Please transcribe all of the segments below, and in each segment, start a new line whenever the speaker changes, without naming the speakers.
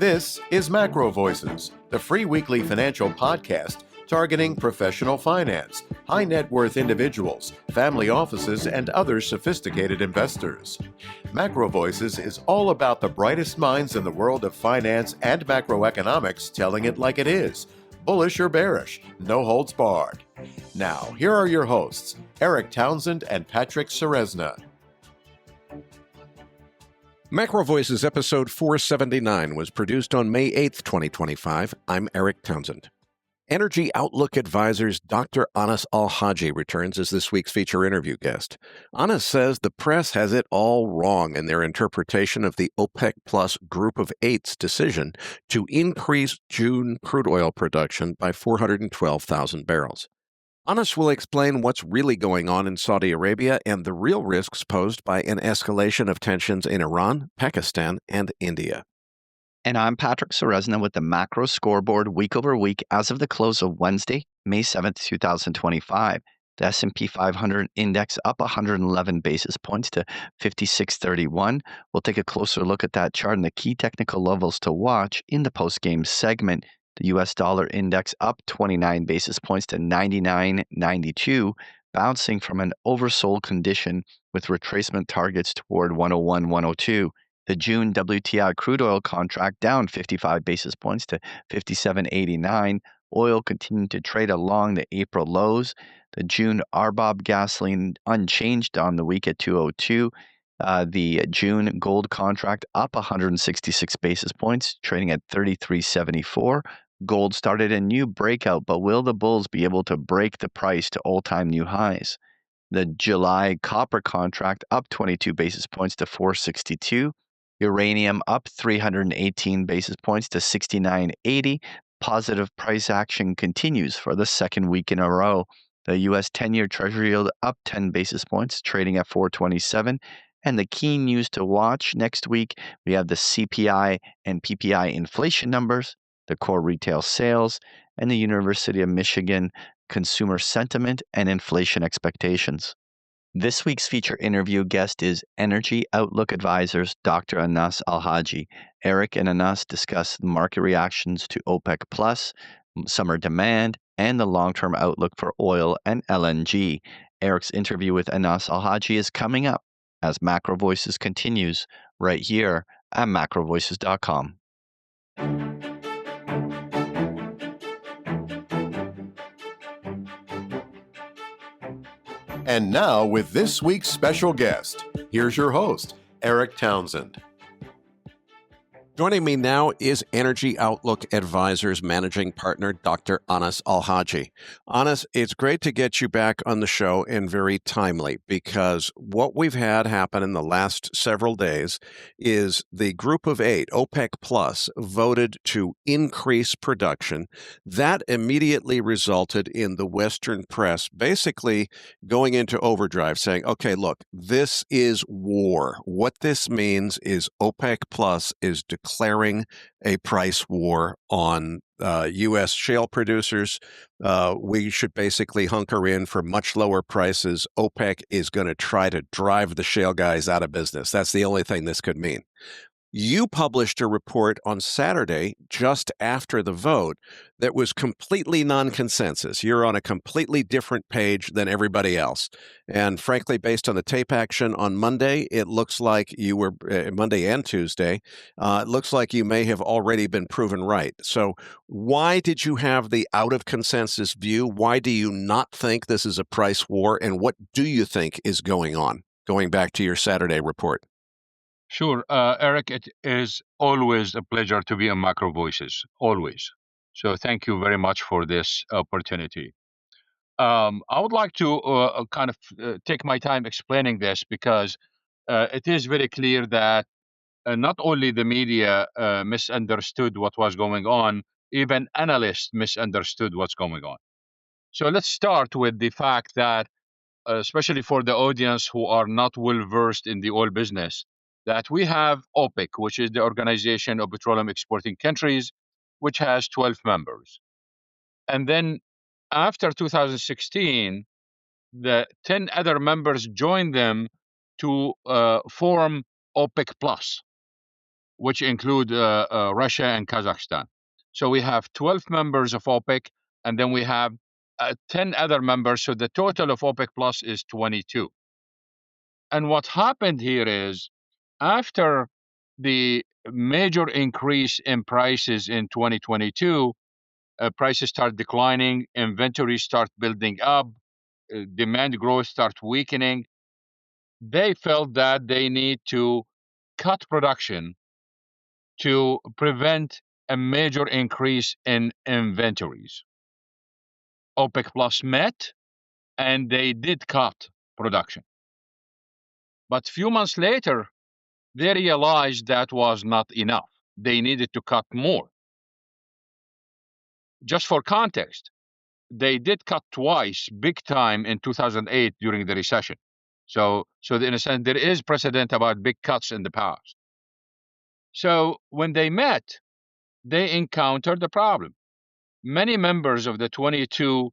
This is MacroVoices, the free weekly financial podcast targeting professional finance, high net worth individuals, family offices, and other sophisticated investors. MacroVoices is all about the brightest minds in the world of finance and macroeconomics telling it like it is, bullish or bearish, no holds barred. Now, here are your hosts, Eric Townsend and Patrick Ceresna.
MacroVoices episode 479 was produced on May 8th, 2025. I'm Eric Townsend. Energy Outlook Advisors Dr. Anas Alhajji returns as this week's feature interview guest. Anas says the press has it all wrong in their interpretation of the OPEC Plus Group of Eight's decision to increase June crude oil production by 412,000 barrels. Anas will explain what's really going on in Saudi Arabia and the real risks posed by an escalation of tensions in Iran, Pakistan, and India.
And I'm Patrick Ceresna with the Macro Scoreboard week over week as of the close of Wednesday, May 7th, 2025. The S&P 500 index up 111 basis points to 5631. We'll take a closer look at that chart and the key technical levels to watch in the postgame segment. The U.S. dollar index up 29 basis points to 99.92, bouncing from an oversold condition with retracement targets toward 101, 102. The June WTI crude oil contract down 55 basis points to 57.89. Oil continuing to trade along the April lows. The June RBOB gasoline unchanged on the week at 202. The June gold contract up 166 basis points, trading at 33.74. Gold started a new breakout, but will the bulls be able to break the price to all-time new highs? The July copper contract up 22 basis points to 462. Uranium up 318 basis points to 69.80. Positive price action continues for the second week in a row. The U.S. 10-year Treasury yield up 10 basis points, trading at 427. And the key news to watch next week, we have the CPI and PPI inflation numbers, the core retail sales, and the University of Michigan consumer sentiment and inflation expectations. This week's feature interview guest is Energy Outlook Advisors Dr. Anas Alhajji. Eric and Anas discuss market reactions to OPEC Plus, summer demand, and the long-term outlook for oil and LNG. Eric's interview with Anas Alhajji is coming up as MacroVoices continues right here at macrovoices.com.
And now, with this week's special guest, here's your host, Eric Townsend.
Joining me now is Energy Outlook Advisors Managing Partner, Dr. Anas Alhajji. Anas, it's great to get you back on the show and very timely because what we've had happen in the last several days is the Group of Eight, OPEC Plus, voted to increase production. That immediately resulted in the Western press basically going into overdrive saying, okay, look, this is war. What this means is OPEC Plus is declaring a price war on U.S. shale producers. We should basically hunker in for much lower prices. OPEC is going to try to drive the shale guys out of business. That's the only thing this could mean. You published a report on Saturday, just after the vote, that was completely non-consensus. You're on a completely different page than everybody else. And frankly, based on the tape action on Monday, it looks like you were, Monday and Tuesday, it looks like you may have already been proven right. So why did you have the out-of-consensus view? Why do you not think this is a price war? And what do you think is going on, going back to your Saturday report?
Sure. Eric, it is always a pleasure to be on Macro Voices, always. So thank you very much for this opportunity. I would like to take my time explaining this because it is very clear that not only the media misunderstood what was going on, even analysts misunderstood what's going on. So let's start with the fact that, especially for the audience who are not well versed in the oil business, that we have OPEC, which is the Organization of Petroleum Exporting Countries, which has 12 members. And then after 2016, the 10 other members joined them to form OPEC Plus. which include Russia and Kazakhstan. So we have 12 members of OPEC, and then we have 10 other members. So the total of OPEC Plus is 22. And what happened here is, after the major increase in prices in 2022, prices start declining, inventories start building up, demand growth start weakening. They felt that they need to cut production to prevent a major increase in inventories. OPEC Plus met, and they did cut production. But a few months later, they realized that was not enough. They needed to cut more. Just for context, they did cut twice, big time, in 2008 during the recession. So in a sense, there is precedent about big cuts in the past. So when they met, they encountered a problem. Many members of the 22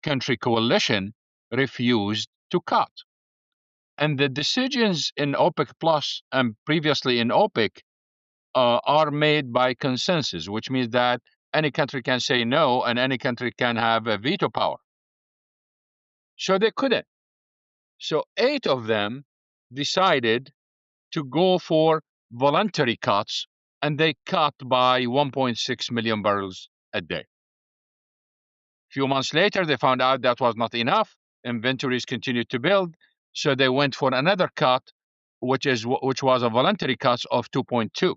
country coalition refused to cut. And the decisions in OPEC Plus and previously in OPEC are made by consensus, which means that any country can say no and any country can have a veto power. So they couldn't. So 8 of them decided to go for voluntary cuts, and they cut by 1.6 million barrels a day. A few months later, they found out that was not enough. Inventories continued to build, so they went for another cut, which was a voluntary cut of 2.2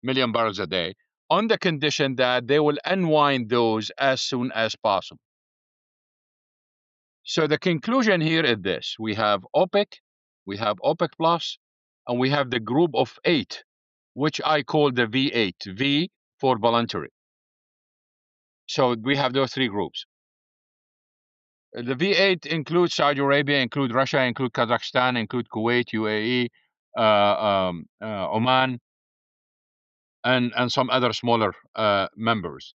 million barrels a day, on the condition that they will unwind those as soon as possible. So the conclusion here is this: we have OPEC, we have OPEC Plus, and we have the group of 8, which I call the V8, V for voluntary. So we have those 3 groups. The V8 includes Saudi Arabia, include Russia, include Kazakhstan, include Kuwait, UAE, Oman, and some other smaller members.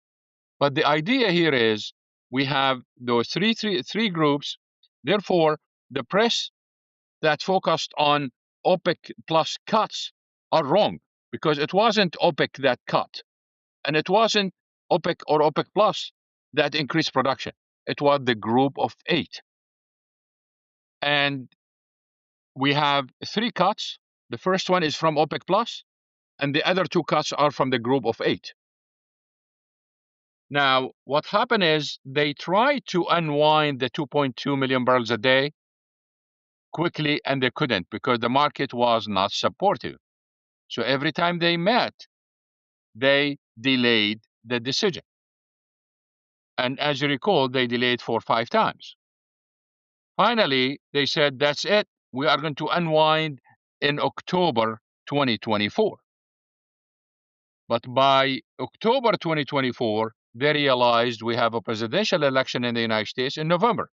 But the idea here is we have those three groups. Therefore, the press that focused on OPEC plus cuts are wrong, because it wasn't OPEC that cut, and it wasn't OPEC or OPEC plus that increased production. It was the group of 8. And we have 3 cuts. The first one is from OPEC plus, and the other 2 cuts are from the group of 8. Now, what happened is they tried to unwind the 2.2 million barrels a day quickly, and they couldn't, because the market was not supportive. So every time they met, they delayed the decision. And as you recall, they delayed 4 or 5 times. Finally, they said, that's it. We are going to unwind in October 2024. But by October 2024, they realized we have a presidential election in the United States in November.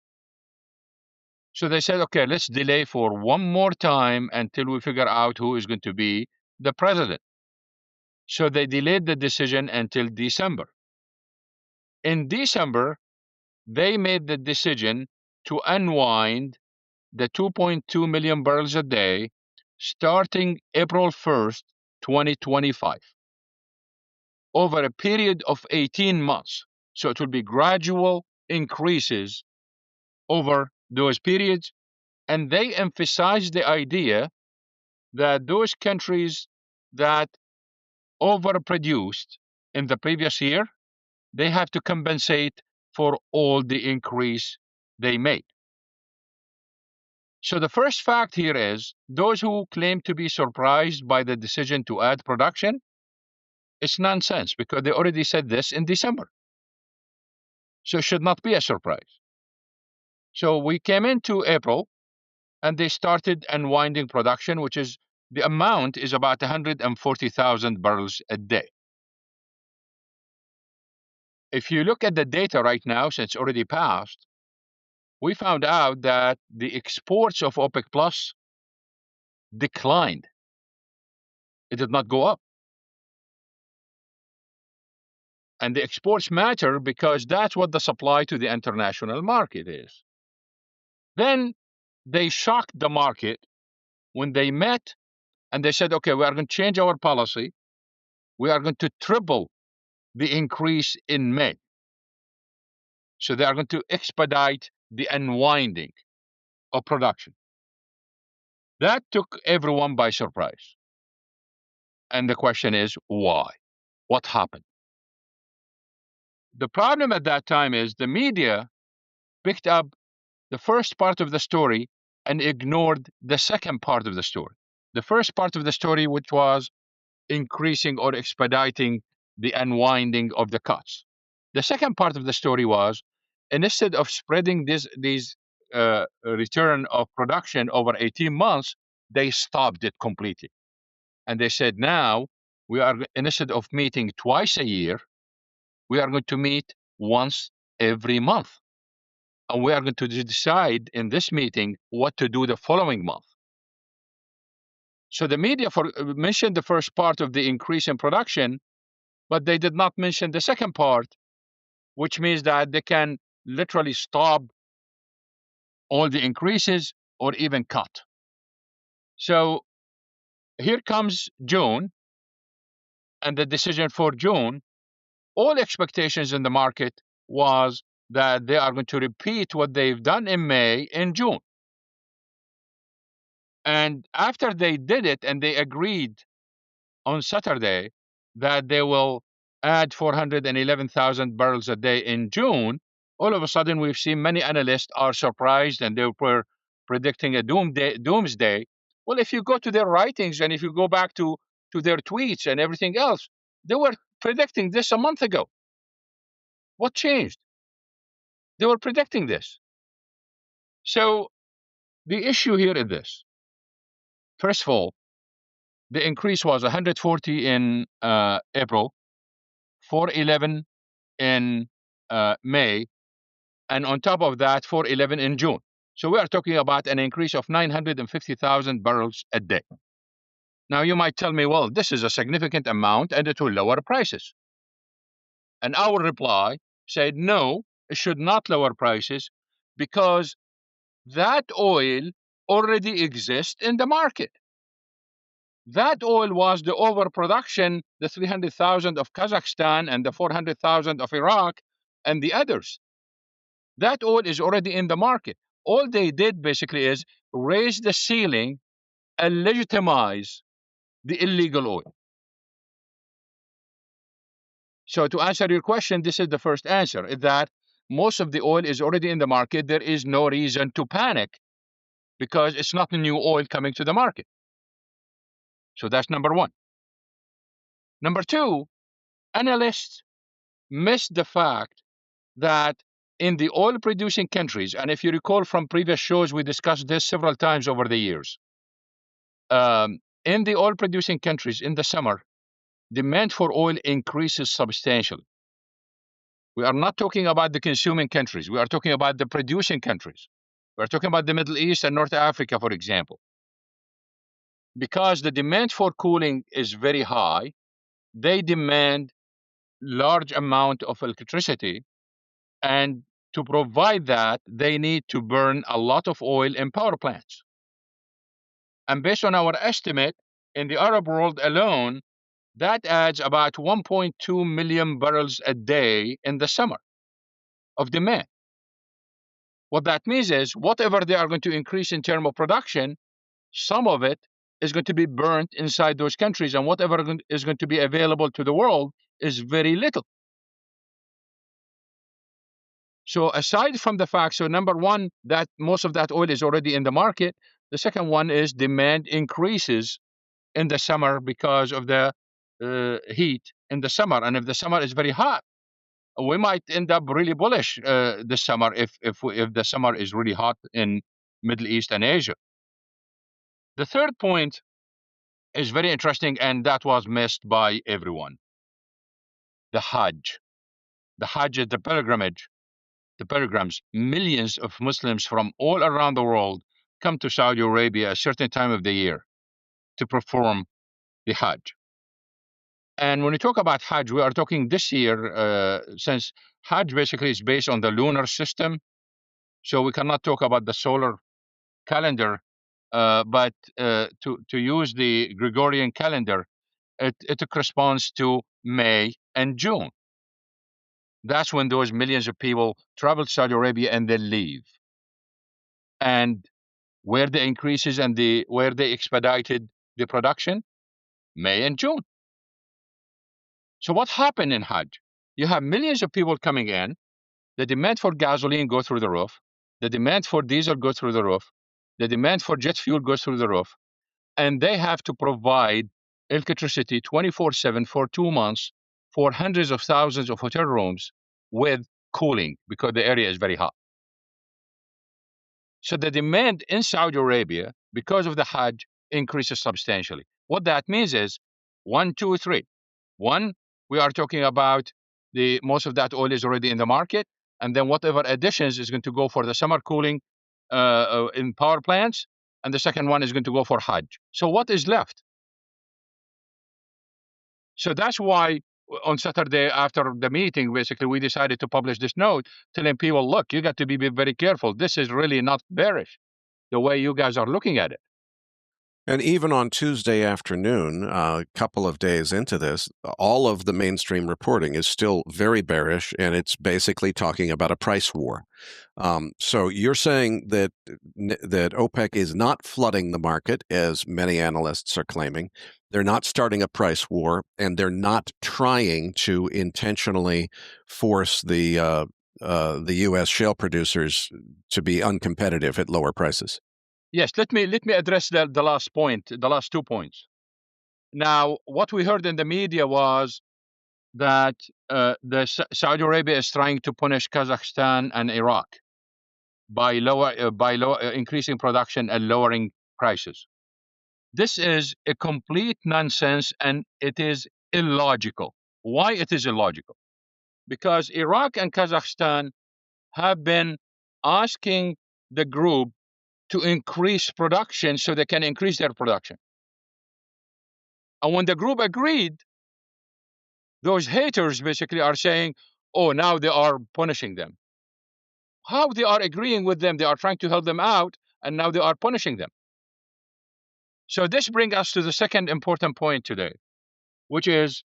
So they said, okay, let's delay for one more time until we figure out who is going to be the president. So they delayed the decision until December. In December, they made the decision to unwind the 2.2 million barrels a day starting April 1st, 2025, over a period of 18 months. So it will be gradual increases over those periods. And they emphasize the idea that those countries that overproduced in the previous year, they have to compensate for all the increase they made. So the first fact here is, those who claim to be surprised by the decision to add production, it's nonsense, because they already said this in December. So it should not be a surprise. So we came into April, and they started unwinding production, which is, the amount is about 140,000 barrels a day. If you look at the data right now, since it's already passed, we found out that the exports of OPEC Plus declined. It did not go up. And the exports matter because that's what the supply to the international market is. Then they shocked the market when they met And they said, okay, we are going to change our policy. We are going to triple the increase in May. So they are going to expedite the unwinding of production. That took everyone by surprise. And the question is, why? What happened? The problem at that time is the media picked up the first part of the story and ignored the second part of the story. The first part of the story, which was increasing or expediting the unwinding of the cuts. The second part of the story was, instead of spreading these return of production over 18 months, they stopped it completely. And they said, now we are, instead of meeting twice a year, we are going to meet once every month. And we are going to decide in this meeting what to do the following month. So the media mentioned the first part of the increase in production, but they did not mention the second part, which means that they can literally stop all the increases or even cut. So here comes June and the decision for June. All expectations in the market was that they are going to repeat what they've done in May in June. And after they did it and they agreed on Saturday that they will add 411,000 barrels a day in June, all of a sudden we've seen many analysts are surprised and they were predicting a doomsday. Well, if you go to their writings and if you go back to their tweets and everything else, they were predicting this a month ago. What changed? They were predicting this. So the issue here is this. First of all, the increase was 140 in April, 411 in May, and on top of that, 411 in June. So we are talking about an increase of 950,000 barrels a day. Now you might tell me, well, this is a significant amount and it will lower prices. And our reply said, no, it should not lower prices because that oil already exists in the market. That oil was the overproduction, the 300,000 of Kazakhstan and the 400,000 of Iraq and the others. That oil is already in the market. All they did basically is raise the ceiling and legitimize the illegal oil. So to answer your question, this is the first answer, is that most of the oil is already in the market. There is no reason to panic because it's not new oil coming to the market. So that's number one. Number two, analysts missed the fact that in the oil producing countries, and if you recall from previous shows, we discussed this several times over the years. In the oil producing countries in the summer, demand for oil increases substantially. We are not talking about the consuming countries. We are talking about the producing countries. We are talking about the Middle East and North Africa, for example. Because the demand for cooling is very high, they demand large amount of electricity, and to provide that, they need to burn a lot of oil in power plants. And based on our estimate, in the Arab world alone, that adds about 1.2 million barrels a day in the summer of demand. What that means is whatever they are going to increase in terms of production, some of it is going to be burnt inside those countries, and whatever is going to be available to the world is very little. So aside from the fact, so number one, that most of that oil is already in the market. The second one is demand increases in the summer because of the heat in the summer. And if the summer is very hot, we might end up really bullish this summer if the summer is really hot in Middle East and Asia. The third point is very interesting, and that was missed by everyone. The Hajj. The Hajj is the pilgrimage. The pilgrims, millions of Muslims from all around the world come to Saudi Arabia at a certain time of the year to perform the Hajj. And when we talk about Hajj, we are talking this year, since Hajj basically is based on the lunar system, so we cannot talk about the solar calendar but to use the Gregorian calendar, it corresponds to May and June. That's when those millions of people travel to Saudi Arabia and then leave. And where the increases and where they expedited the production, May and June. So what happened in Hajj? You have millions of people coming in. The demand for gasoline goes through the roof. The demand for diesel goes through the roof. The demand for jet fuel goes through the roof. And they have to provide electricity 24/7 for 2 months for hundreds of thousands of hotel rooms with cooling because the area is very hot. So the demand in Saudi Arabia, because of the Hajj, increases substantially. What that means is 1, 2, 3. 1, we are talking about most of that oil is already in the market, and then whatever additions is going to go for the summer cooling in power plants, and the second one is going to go for Hajj. So what is left? So that's why on Saturday after the meeting, basically, we decided to publish this note telling people, look, you got to be very careful. This is really not bearish the way you guys are looking at it.
And even on Tuesday afternoon, a couple of days into this, all of the mainstream reporting is still very bearish, and it's basically talking about a price war. So you're saying that OPEC is not flooding the market, as many analysts are claiming. They're not starting a price war, and they're not trying to intentionally force the U.S. shale producers to be uncompetitive at lower prices.
Yes, let me address the last point, the last 2 points. Now, what we heard in the media was that Saudi Arabia is trying to punish Kazakhstan and Iraq by increasing production and lowering prices. This is a complete nonsense, and it is illogical. Why it is illogical? Because Iraq and Kazakhstan have been asking the group to increase production so they can increase their production. And when the group agreed, those haters basically are saying, oh, now they are punishing them. How they are agreeing with them? They are trying to help them out, and now they are punishing them. So this brings us to the second important point today, which is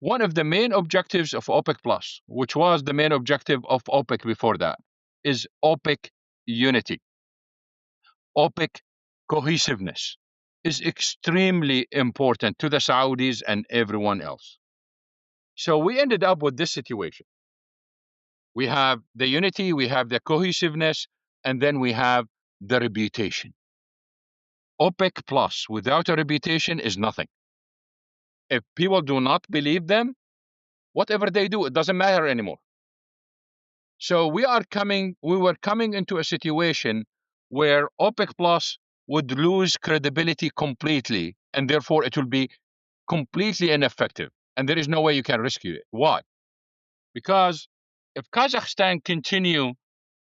one of the main objectives of OPEC Plus, which was the main objective of OPEC before that, is OPEC unity. OPEC cohesiveness is extremely important to the Saudis and everyone else. So we ended up with this situation. We have the unity, we have the cohesiveness, and then we have the reputation. OPEC Plus without a reputation is nothing. If people do not believe them, whatever they do, it doesn't matter anymore. So we were coming into a situation where OPEC Plus would lose credibility completely, and therefore it will be completely ineffective. And there is no way you can rescue it. Why? Because if Kazakhstan continue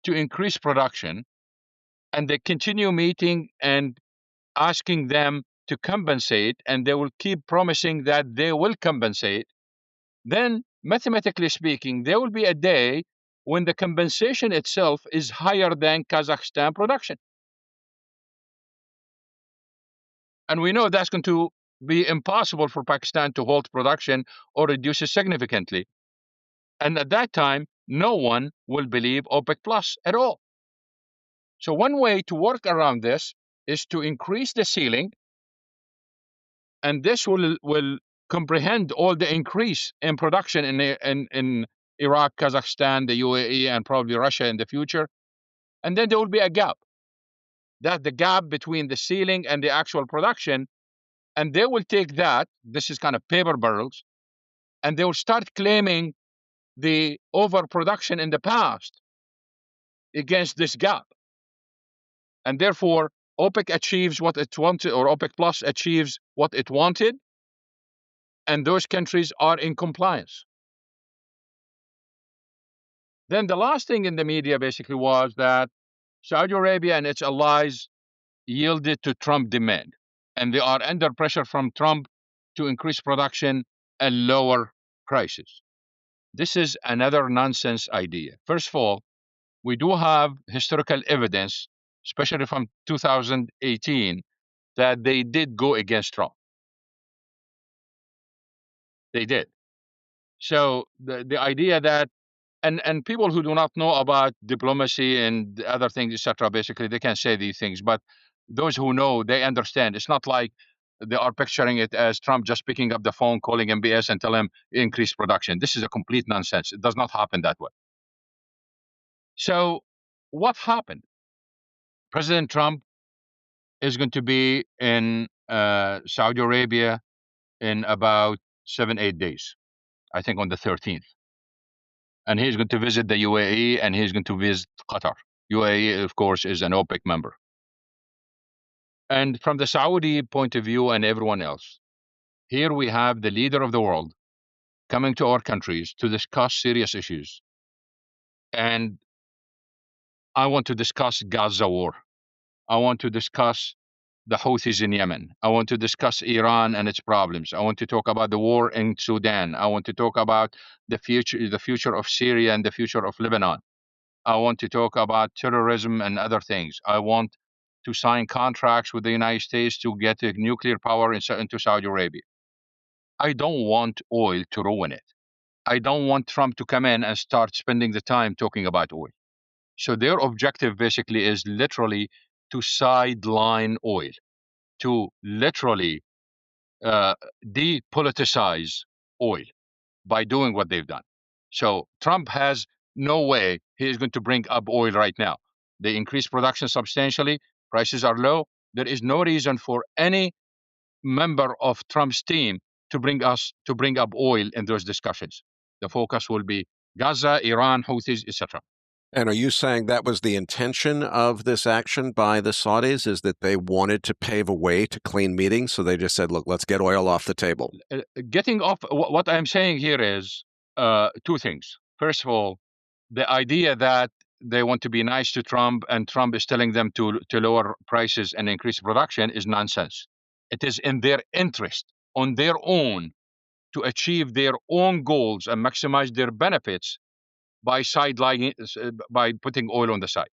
to increase production, and they continue meeting and asking them to compensate, and they will keep promising that they will compensate, then mathematically speaking, there will be a day when the compensation itself is higher than Kazakhstan production. And we know that's going to be impossible for Pakistan to hold production or reduce it significantly. And at that time, no one will believe OPEC Plus at all. So one way to work around this is to increase the ceiling, and this will comprehend all the increase in production in Iraq, Kazakhstan, the UAE, and probably Russia in the future. And then there will be a gap. That the gap between the ceiling and the actual production, and they will take that, this is kind of paper barrels, and they will start claiming the overproduction in the past against this gap. And therefore, OPEC achieves what it wanted, or OPEC Plus achieves what it wanted, and those countries are in compliance. Then the last thing in the media basically was that Saudi Arabia and its allies yielded to Trump demand, and they are under pressure from Trump to increase production and lower prices. This is another nonsense idea. First of all, we do have historical evidence especially from 2018, that they did go against Trump. They did. So the idea that and people who do not know about diplomacy and other things, etc., basically they can say these things, but those who know, they understand. It's not like they are picturing it as Trump just picking up the phone, calling MBS and tell him increase production. This is a complete nonsense. It does not happen that way. So what happened? President Trump is going to be in Saudi Arabia in about 7-8 days, I think on the 13th. And he's going to visit the UAE and he's going to visit Qatar. UAE, of course, is an OPEC member. And from the Saudi point of view and everyone else, here we have the leader of the world coming to our countries to discuss serious issues. And I want to discuss Gaza war. I want to discuss the Houthis in Yemen. I want to discuss Iran and its problems. I want to talk about the war in Sudan. I want to talk about the future of Syria and the future of Lebanon. I want to talk about terrorism and other things. I want to sign contracts with the United States to get a nuclear power into Saudi Arabia. I don't want oil to ruin it. I don't want Trump to come in and start spending the time talking about oil. So their objective basically is literally to sideline oil, to literally depoliticize oil by doing what they've done. So Trump has no way he is going to bring up oil right now. They increase production substantially, prices are low. There is no reason for any member of Trump's team to bring up oil in those discussions. The focus will be Gaza, Iran, Houthis, etc.
And are you saying that was the intention of this action by the Saudis, is that they wanted to pave a way to clean meetings? So they just said, look, let's get oil off the table.
Getting off, what I'm saying here is two things. First of all, the idea that they want to be nice to Trump and Trump is telling them to lower prices and increase production is nonsense. It is in their interest, on their own, to achieve their own goals and maximize their benefits by sidelining, by putting oil on the side.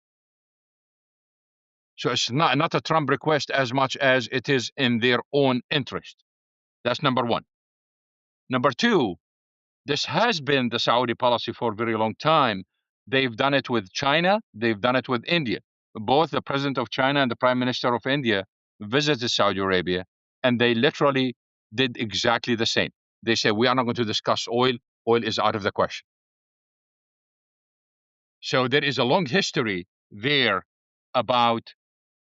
So it's not a Trump request as much as it is in their own interest. That's number one. Number two, this has been the Saudi policy for a very long time. They've done it with China. They've done it with India. Both the president of China and the prime minister of India visited Saudi Arabia, and they literally did exactly the same. They said, we are not going to discuss oil. Oil is out of the question. So there is a long history there about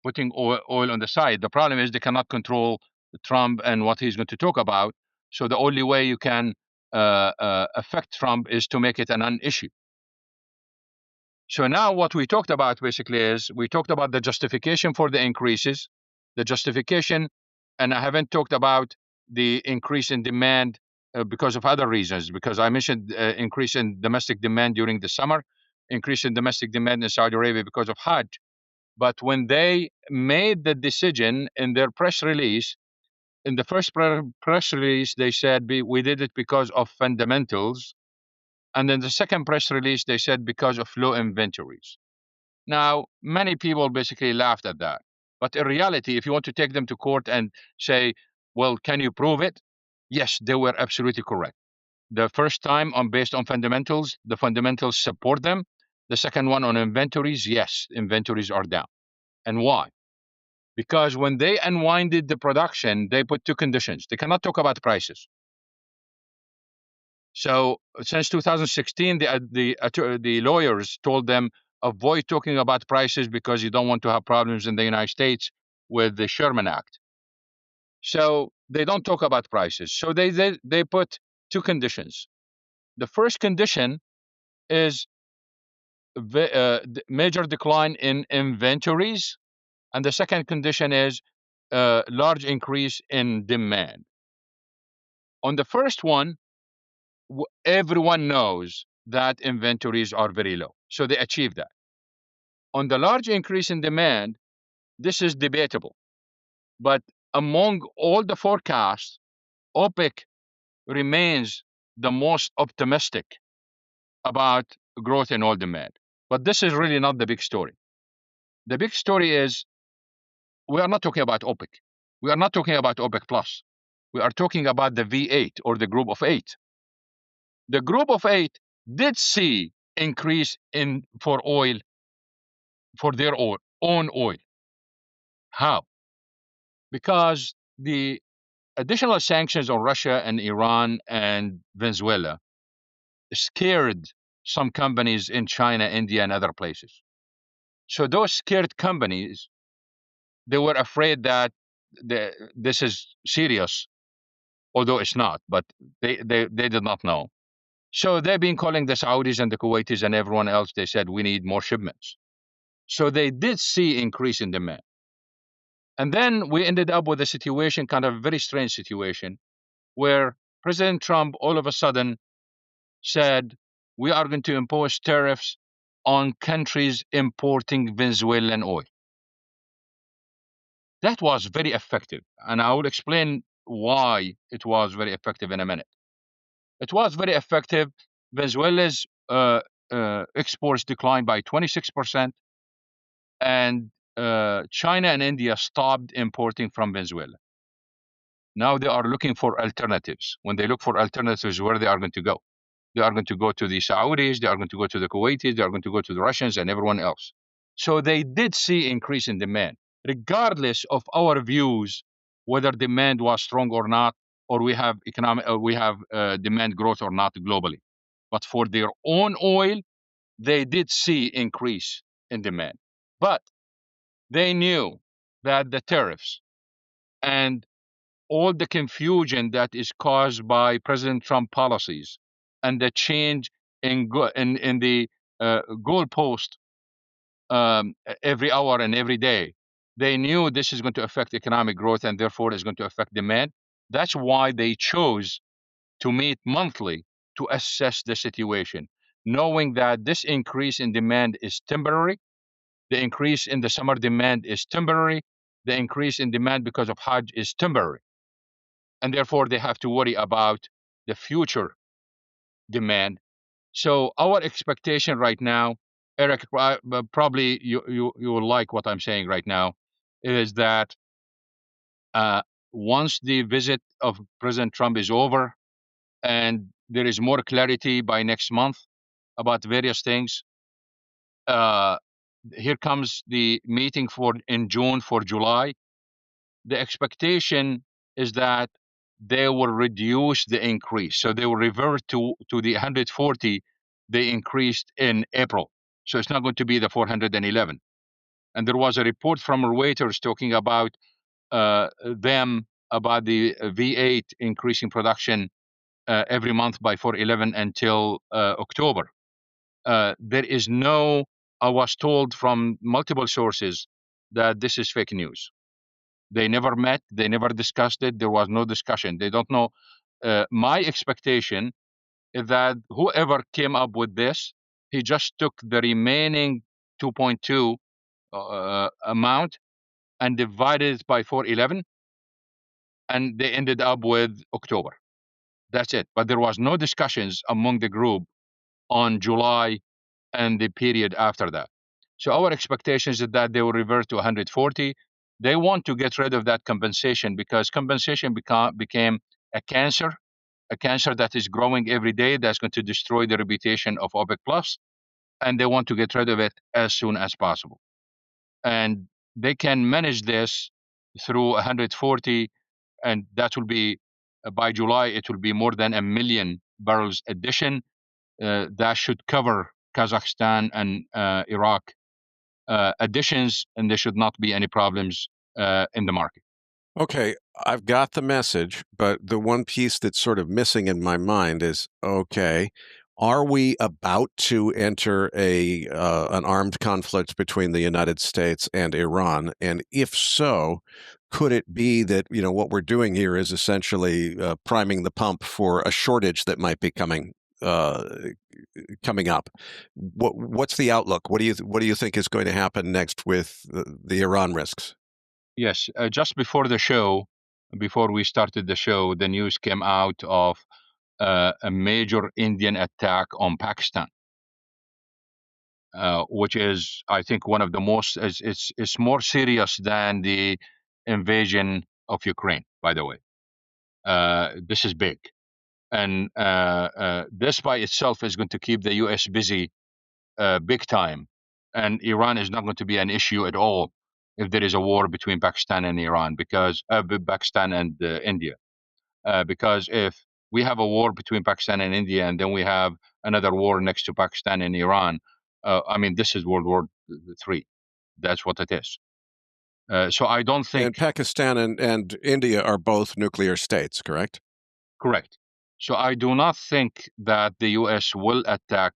putting oil on the side. The problem is they cannot control Trump and what he's going to talk about. So the only way you can affect Trump is to make it a non-issue. So now what we talked about basically is we talked about the justification for the increases, the justification, and I haven't talked about the increase in demand because of other reasons, because I mentioned increase in domestic demand during the summer, increase in domestic demand in Saudi Arabia because of Hajj. But when they made the decision in their press release, in the first press release, they said we did it because of fundamentals. And then the second press release, they said because of low inventories. Now, many people basically laughed at that. But in reality, if you want to take them to court and say, well, can you prove it? Yes, they were absolutely correct. The first time based on fundamentals, the fundamentals support them. The second one on inventories, yes, inventories are down. And why? Because when they unwinded the production, they put two conditions. They cannot talk about prices. So since 2016, the lawyers told them, avoid talking about prices because you don't want to have problems in the United States with the Sherman Act. So they don't talk about prices. So they put two conditions. The first condition is major decline in inventories. And the second condition is large increase in demand. On the first one, everyone knows that inventories are very low. So they achieve that. On the large increase in demand, this is debatable. But among all the forecasts, OPEC remains the most optimistic about growth in oil demand. But this is really not the big story. The big story is we are not talking about OPEC. We are not talking about OPEC Plus. We are talking about the V8 or the Group of Eight. The Group of Eight did see increase in for oil for their own oil. How? Because the additional sanctions on Russia and Iran and Venezuela scared some companies in China, India, and other places. So those scared companies, they were afraid that this is serious, although it's not, but they did not know. So they've been calling the Saudis and the Kuwaitis and everyone else. They said, we need more shipments. So they did see increase in demand. And then we ended up with a situation, kind of a very strange situation, where President Trump all of a sudden said, we are going to impose tariffs on countries importing Venezuelan oil. That was very effective. And I will explain why it was very effective in a minute. It was very effective. Venezuela's exports declined by 26%, and China and India stopped importing from Venezuela. Now they are looking for alternatives. When they look for alternatives, where they are going to go? They are going to go to the Saudis, they are going to go to the Kuwaitis, they are going to go to the Russians and everyone else. So they did see increase in demand, regardless of our views, whether demand was strong or not, or we have demand growth or not globally. But for their own oil, they did see increase in demand. But they knew that the tariffs and all the confusion that is caused by President Trump policies and the change in the goalpost every hour and every day, they knew this is going to affect economic growth and therefore is going to affect demand. That's why they chose to meet monthly to assess the situation, knowing that this increase in demand is temporary. The increase in the summer demand is temporary. The increase in demand because of Hajj is temporary. And therefore they have to worry about the future demand. So our expectation right now, Eric, probably you will like what I'm saying right now, is that once the visit of President Trump is over and there is more clarity by next month about various things, here comes the meeting in June for July. The expectation is that they will reduce the increase. So they will revert to the 140 they increased in April. So it's not going to be the 411. And there was a report from Reuters talking about them about the V8 increasing production every month by 411 until October. There is no, I was told from multiple sources that this is fake news. They never met. They never discussed it. There was no discussion. They don't know. My expectation is that whoever came up with this, he just took the remaining 2.2 amount and divided it by 411, and they ended up with October. That's it. But there was no discussions among the group on July and the period after that. So our expectations is that they will revert to 140. They want to get rid of that compensation because compensation became a cancer that is growing every day. That's going to destroy the reputation of OPEC Plus, and they want to get rid of it as soon as possible. And they can manage this through 140, and that will be by July. It will be more than 1 million barrels addition. That should cover Kazakhstan and Iraq additions, and there should not be any problems in the market.
Okay, I've got the message, but the one piece that's sort of missing in my mind is, okay, are we about to enter an armed conflict between the United States and Iran? And if so, could it be that what we're doing here is essentially priming the pump for a shortage that might be coming up? What's the outlook? What do you think is going to happen next with the Iran risks?
Yes, just before we started the show, the news came out of a major Indian attack on Pakistan. which is, I think, one of the most, it's more serious than the invasion of Ukraine, by the way. This is big. And this by itself is going to keep the U.S. busy big time. And Iran is not going to be an issue at all if there is a war between Pakistan and Iran, because Pakistan and India. Because if we have a war between Pakistan and India, and then we have another war next to Pakistan and Iran, I mean, this is World War III. That's what it is. So I don't think.
And Pakistan and India are both nuclear states, correct?
Correct. So I do not think that the U.S. will attack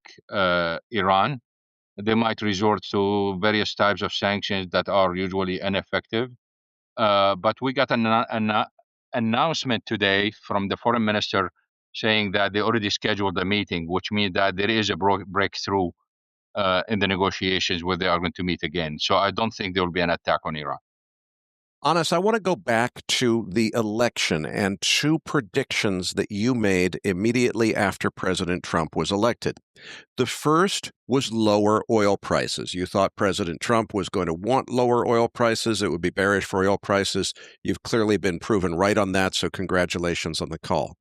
Iran. They might resort to various types of sanctions that are usually ineffective. But we got an announcement today from the foreign minister saying that they already scheduled a meeting, which means that there is a breakthrough in the negotiations where they are going to meet again. So I don't think there will be an attack on Iran.
Anas, I want to go back to the election and two predictions that you made immediately after President Trump was elected. The first was lower oil prices. You thought President Trump was going to want lower oil prices. It would be bearish for oil prices. You've clearly been proven right on that, so congratulations on the call.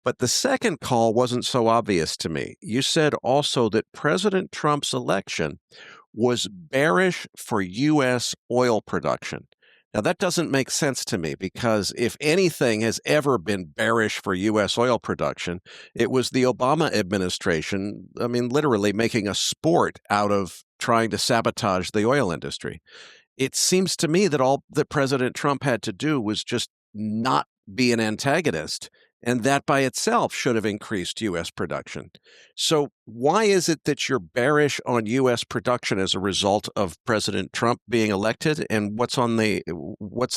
But the second call wasn't so obvious to me. You said also that President Trump's election was bearish for U.S. oil production. Now, that doesn't make sense to me, because if anything has ever been bearish for U.S. oil production, it was the Obama administration, I mean, literally making a sport out of trying to sabotage the oil industry. It seems to me that all that President Trump had to do was just not be an antagonist, and that by itself should have increased U.S. production. So why is it that you're bearish on U.S. production as a result of President Trump being elected, and what's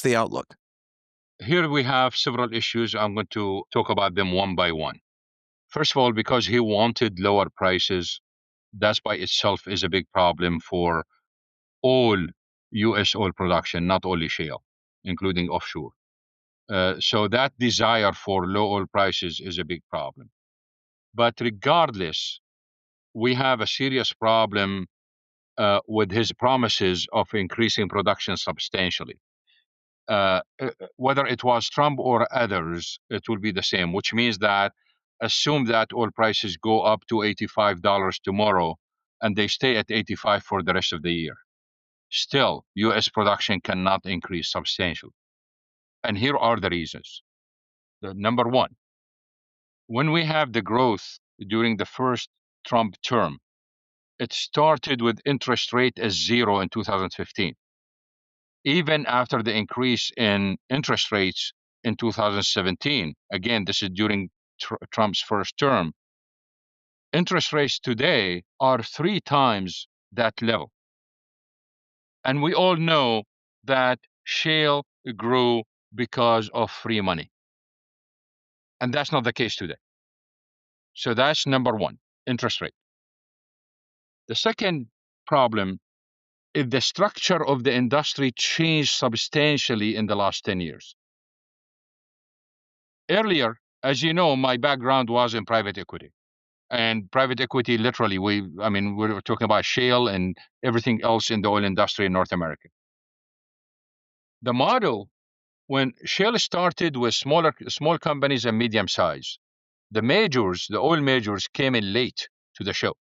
the outlook?
Here we have several issues. I'm going to talk about them one by one. First of all, because he wanted lower prices, that by itself is a big problem for all U.S. oil production, not only shale, including offshore. So that desire for low oil prices is a big problem. But regardless, we have a serious problem with his promises of increasing production substantially. Whether it was Trump or others, it will be the same, which means that assume that oil prices go up to $85 tomorrow and they stay at 85 for the rest of the year. Still, U.S. production cannot increase substantially. And here are the reasons. Number one, when we have the growth during the first Trump term, it started with interest rate as zero in 2015. Even after the increase in interest rates in 2017, again, this is during Trump's first term, interest rates today are 3 times that level. And we all know that shale grew because of free money. And that's not the case today. So that's number one, interest rate. The second problem is the structure of the industry changed substantially in the last 10 years. Earlier, as you know, my background was in private equity. And private equity, literally, we're talking about shale and everything else in the oil industry in North America. The model, when shale started with small companies and medium size, the majors, the oil majors, came in late to the show.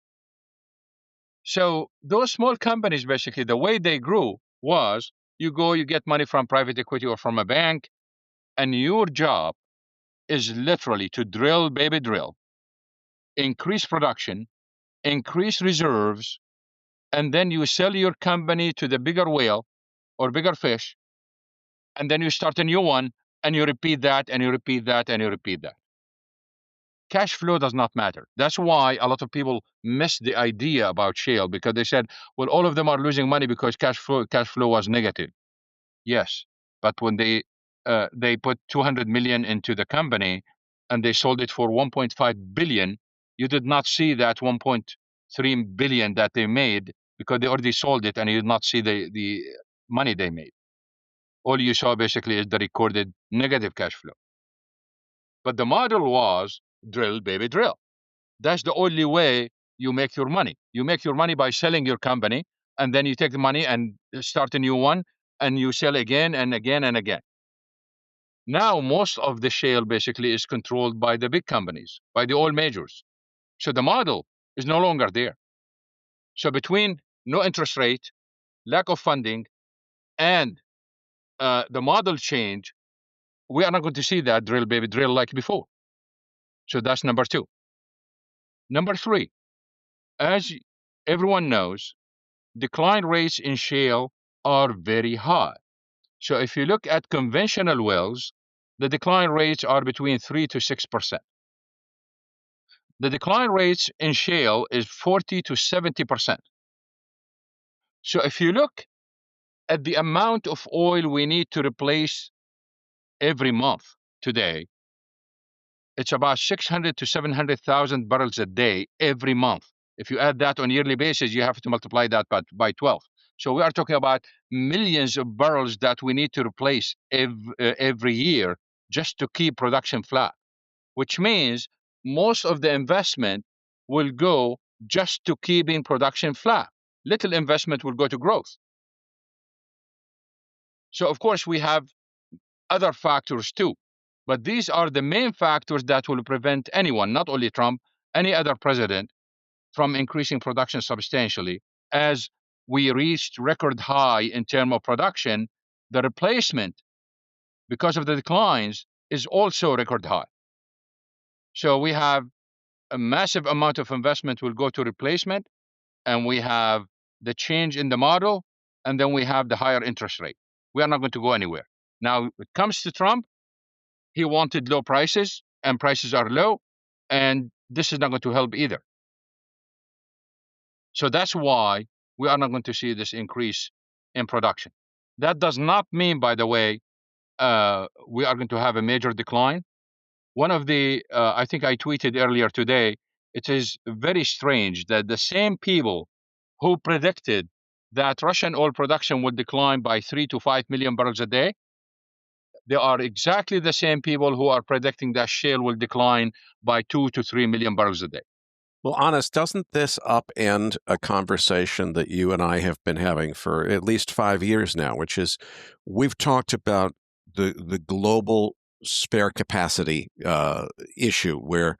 So those small companies, basically, the way they grew was you get money from private equity or from a bank, and your job is literally to drill, baby drill, increase production, increase reserves, and then you sell your company to the bigger whale or bigger fish, and then you start a new one, and you repeat that, and you repeat that, and you repeat that. Cash flow does not matter. That's why a lot of people miss the idea about shale, because they said, well, all of them are losing money because cash flow was negative. Yes, but when they put 200 million into the company and they sold it for 1.5 billion, you did not see that 1.3 billion that they made, because they already sold it, and you did not see the money they made. All you saw basically is the recorded negative cash flow. But the model was drill, baby, drill. That's the only way you make your money. You make your money by selling your company, and then you take the money and start a new one, and you sell again and again and again. Now, most of the shale basically is controlled by the big companies, by the oil majors. So the model is no longer there. So between no interest rate, lack of funding, and the model change, we are not going to see that drill, baby, drill like before. So that's number two. Number three, as everyone knows, decline rates in shale are very high. So if you look at conventional wells, the decline rates are between 3 to 6%. The decline rates in shale is 40 to 70%. So if you look at the amount of oil we need to replace every month today, it's about 600 to 700,000 barrels a day every month. If you add that on a yearly basis, you have to multiply that by 12. So we are talking about millions of barrels that we need to replace every year just to keep production flat, which means most of the investment will go just to keeping production flat. Little investment will go to growth. So of course we have other factors too, but these are the main factors that will prevent anyone, not only Trump, any other president, from increasing production substantially. As we reached record high in terms of production, the replacement, because of the declines, is also record high. So we have a massive amount of investment will go to replacement, and we have the change in the model, and then we have the higher interest rate. We are not going to go anywhere. Now, it comes to Trump, he wanted low prices, and prices are low, and this is not going to help either. So that's why we are not going to see this increase in production. That does not mean, by the way, we are going to have a major decline. One of the, I think I tweeted earlier today, it is very strange that the same people who predicted that Russian oil production would decline by 3 to 5 million barrels a day, they are exactly the same people who are predicting that shale will decline by 2 to 3 million barrels a day.
Well, honest, doesn't this upend a conversation that you and I have been having for at least 5 years now, which is we've talked about the global spare capacity issue where,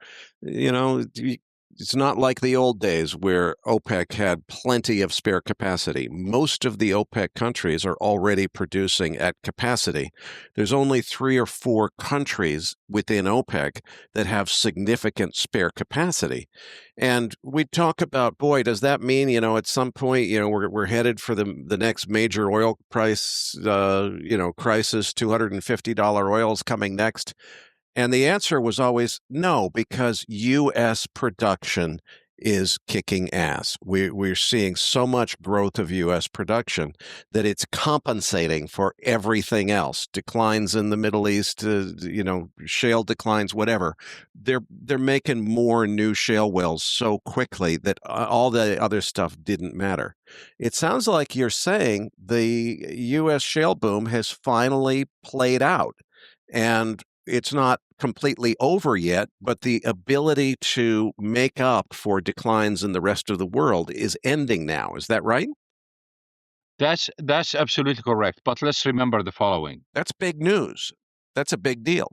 it's not like the old days where OPEC had plenty of spare capacity. Most of the OPEC countries are already producing at capacity. There's only 3 or 4 countries within OPEC that have significant spare capacity. And we talk about, boy, does that mean, at some point, we're headed for the next major oil price, crisis, $250 oil's coming next. And the answer was always no, because U.S. production is kicking ass. We're seeing so much growth of U.S. production that it's compensating for everything else. Declines in the Middle East, shale declines, whatever. They're making more new shale wells so quickly that all the other stuff didn't matter. It sounds like you're saying the U.S. shale boom has finally played out, and it's not completely over yet, but the ability to make up for declines in the rest of the world is ending now. Is that right?
That's absolutely correct. But let's remember the following.
That's big news. That's a big deal.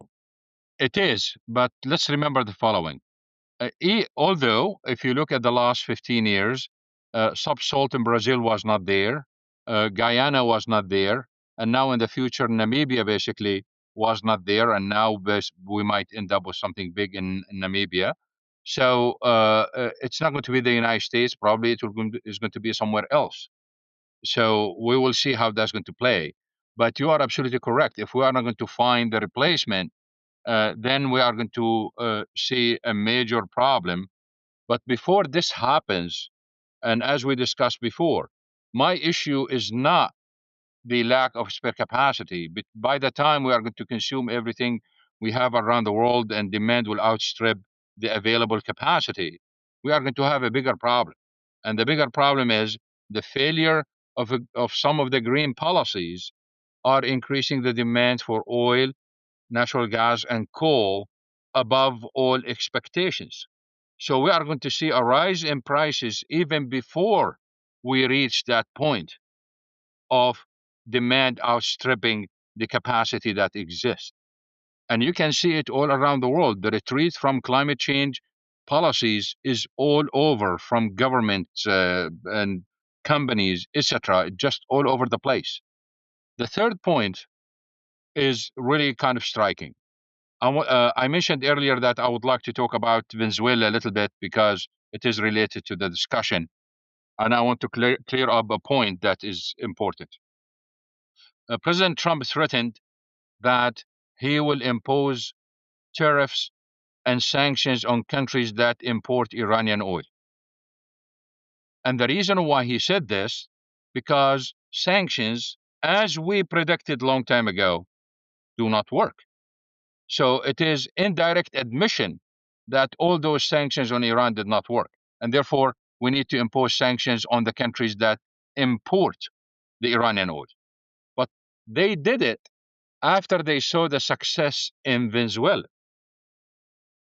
It is, but let's remember the following. Although, if you look at the last 15 years, subsalt in Brazil was not there, Guyana was not there, and now in the future, Namibia basically was not there, and now we might end up with something big in Namibia. So it's not going to be the United States. Probably is going to be somewhere else. So we will see how that's going to play. But you are absolutely correct. If we are not going to find the replacement, then we are going to see a major problem. But before this happens, and as we discussed before, my issue is not the lack of spare capacity. But by the time we are going to consume everything we have around the world and demand will outstrip the available capacity, we are going to have a bigger problem. And the bigger problem is the failure of some of the green policies are increasing the demand for oil, natural gas, and coal above all expectations. So we are going to see a rise in prices even before we reach that point of demand outstripping the capacity that exists. And you can see it all around the world. The retreat from climate change policies is all over, from governments and companies, etc., just all over the place. The third point is really kind of striking. I mentioned earlier that I would like to talk about Venezuela a little bit because it is related to the discussion, and I want to clear up a point that is important. President Trump threatened that he will impose tariffs and sanctions on countries that import Iranian oil. And the reason why he said this, because sanctions, as we predicted long time ago, do not work. So it is indirect admission that all those sanctions on Iran did not work. And therefore, we need to impose sanctions on the countries that import the Iranian oil. But they did it after they saw the success in Venezuela.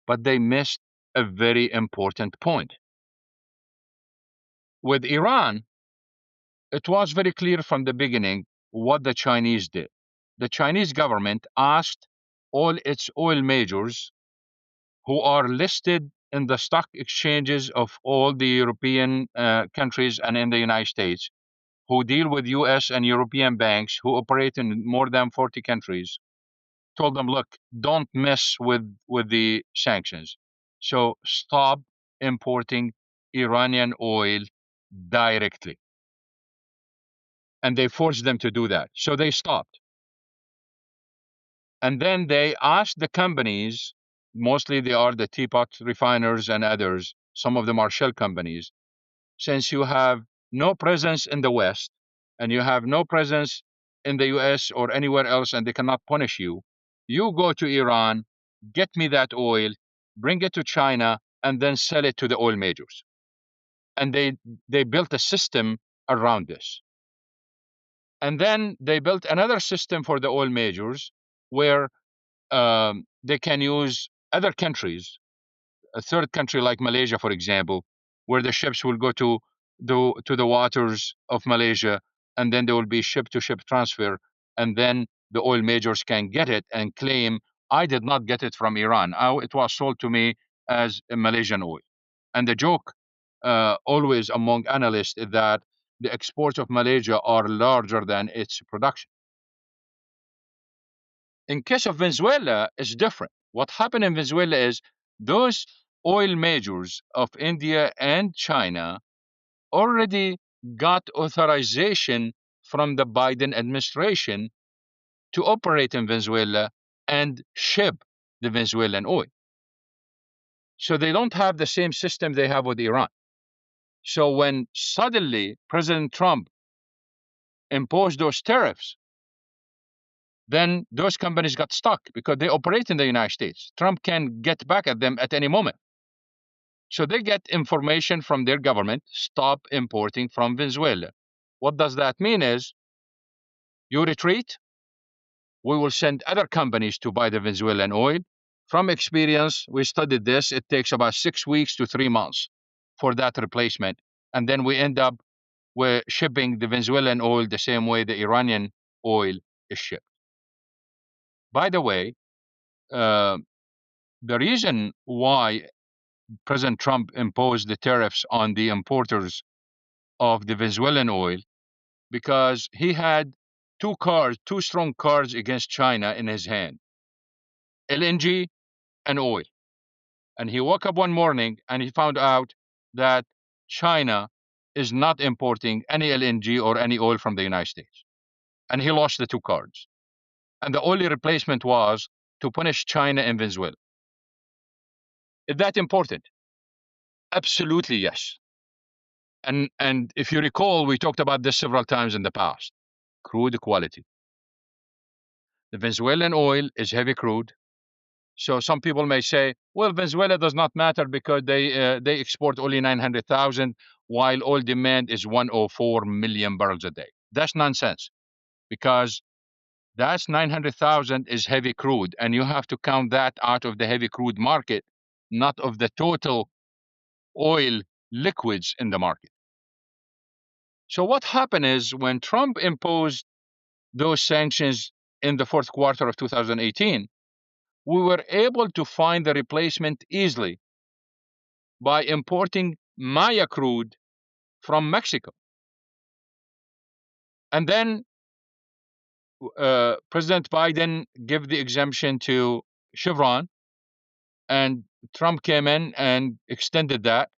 But they missed a very important point. With Iran, it was very clear from the beginning what the Chinese did. The Chinese government asked all its oil majors who are listed in the stock exchanges of all the European countries and in the United States, who deal with US and European banks who operate in more than 40 countries, told them, look, don't mess with the sanctions. So stop importing Iranian oil directly. And they forced them to do that. So they stopped. And then they asked the companies, mostly they are the teapot refiners and others, some of them are shell companies, since you have no presence in the West and you have no presence in the US or anywhere else and they cannot punish you, you go to Iran, get me that oil, bring it to China, and then sell it to the oil majors. And they built a system around this. And then they built another system for the oil majors where they can use other countries, a third country like Malaysia, for example, where the ships will go to the waters of Malaysia, and then there will be ship-to-ship transfer, and then the oil majors can get it and claim, I did not get it from Iran. It was sold to me as a Malaysian oil. And the joke always among analysts is that the exports of Malaysia are larger than its production. In case of Venezuela, it's different. What happened in Venezuela is those oil majors of India and China already got authorization from the Biden administration to operate in Venezuela and ship the Venezuelan oil. So they don't have the same system they have with Iran. So when suddenly President Trump imposed those tariffs, then those companies got stuck because they operate in the United States. Trump can get back at them at any moment. So they get information from their government, stop importing from Venezuela. What does that mean is, you retreat, we will send other companies to buy the Venezuelan oil. From experience, we studied this, it takes about 6 weeks to 3 months for that replacement. And then we end up with shipping the Venezuelan oil the same way the Iranian oil is shipped. By the way, the reason why President Trump imposed the tariffs on the importers of the Venezuelan oil, because he had two strong cards against China in his hand, LNG and oil. And he woke up one morning and he found out that China is not importing any LNG or any oil from the United States. And he lost the two cards. And the only replacement was to punish China and Venezuela. Is that important? Absolutely yes. And if you recall, we talked about this several times in the past. Crude quality. The Venezuelan oil is heavy crude. So some people may say, well, Venezuela does not matter because they export only 900,000 while oil demand is 104 million barrels a day. That's nonsense, because that's 900,000 is heavy crude, and you have to count that out of the heavy crude market, not of the total oil liquids in the market. So what happened is when Trump imposed those sanctions in the fourth quarter of 2018, we were able to find the replacement easily by importing Maya crude from Mexico. And then President Biden gave the exemption to Chevron, and Trump came in and extended that.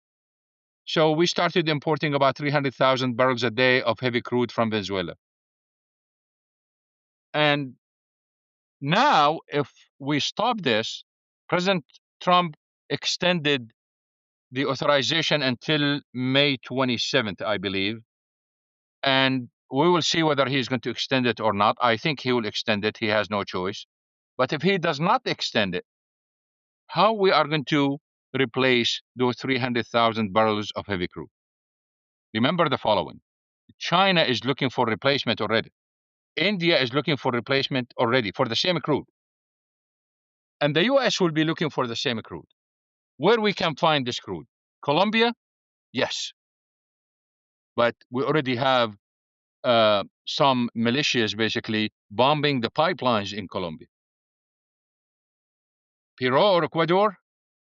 So we started importing about 300,000 barrels a day of heavy crude from Venezuela. And now, if we stop this, President Trump extended the authorization until May 27th, I believe. And we will see whether he's going to extend it or not. I think he will extend it. He has no choice. But if he does not extend it, how we are going to replace those 300,000 barrels of heavy crude? Remember the following. China is looking for replacement already. India is looking for replacement already for the same crude. And the US will be looking for the same crude. Where we can find this crude? Colombia? Yes. But we already have some militias basically bombing the pipelines in Colombia. Peru or Ecuador?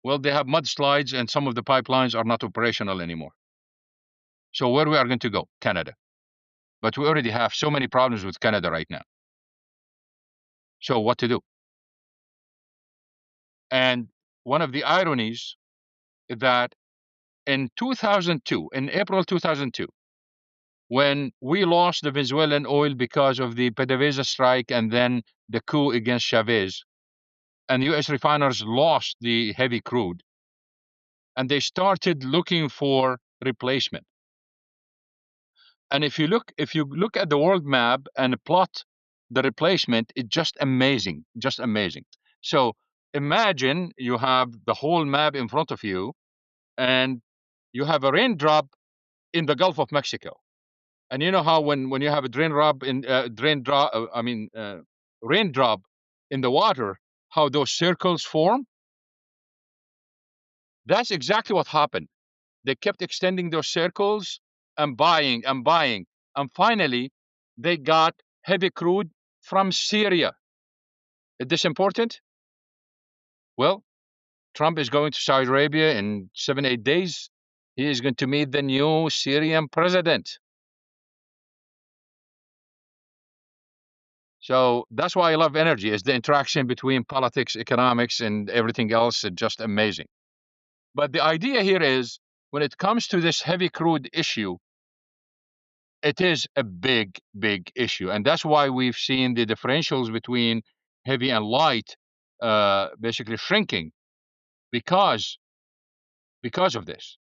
Well, they have mudslides and some of the pipelines are not operational anymore. So where we are going to go? Canada. But we already have so many problems with Canada right now. So what to do? And one of the ironies is that in 2002, in April 2002, when we lost the Venezuelan oil because of the PDVSA strike and then the coup against Chavez, and US refiners lost the heavy crude, and they started looking for replacement. And if you look at the world map and plot the replacement, it's just amazing, just amazing. So imagine you have the whole map in front of you, and you have a raindrop in the Gulf of Mexico. And you know how when you have a raindrop in the water, how those circles form? That's exactly what happened. They kept extending those circles and buying and buying. And finally, they got heavy crude from Syria. Is this important? Well, Trump is going to Saudi Arabia in 7-8 days. He is going to meet the new Syrian president. So that's why I love energy, is the interaction between politics, economics, and everything else. It's just amazing. But the idea here is, when it comes to this heavy crude issue, it is a big, big issue. And that's why we've seen the differentials between heavy and light basically shrinking because of this.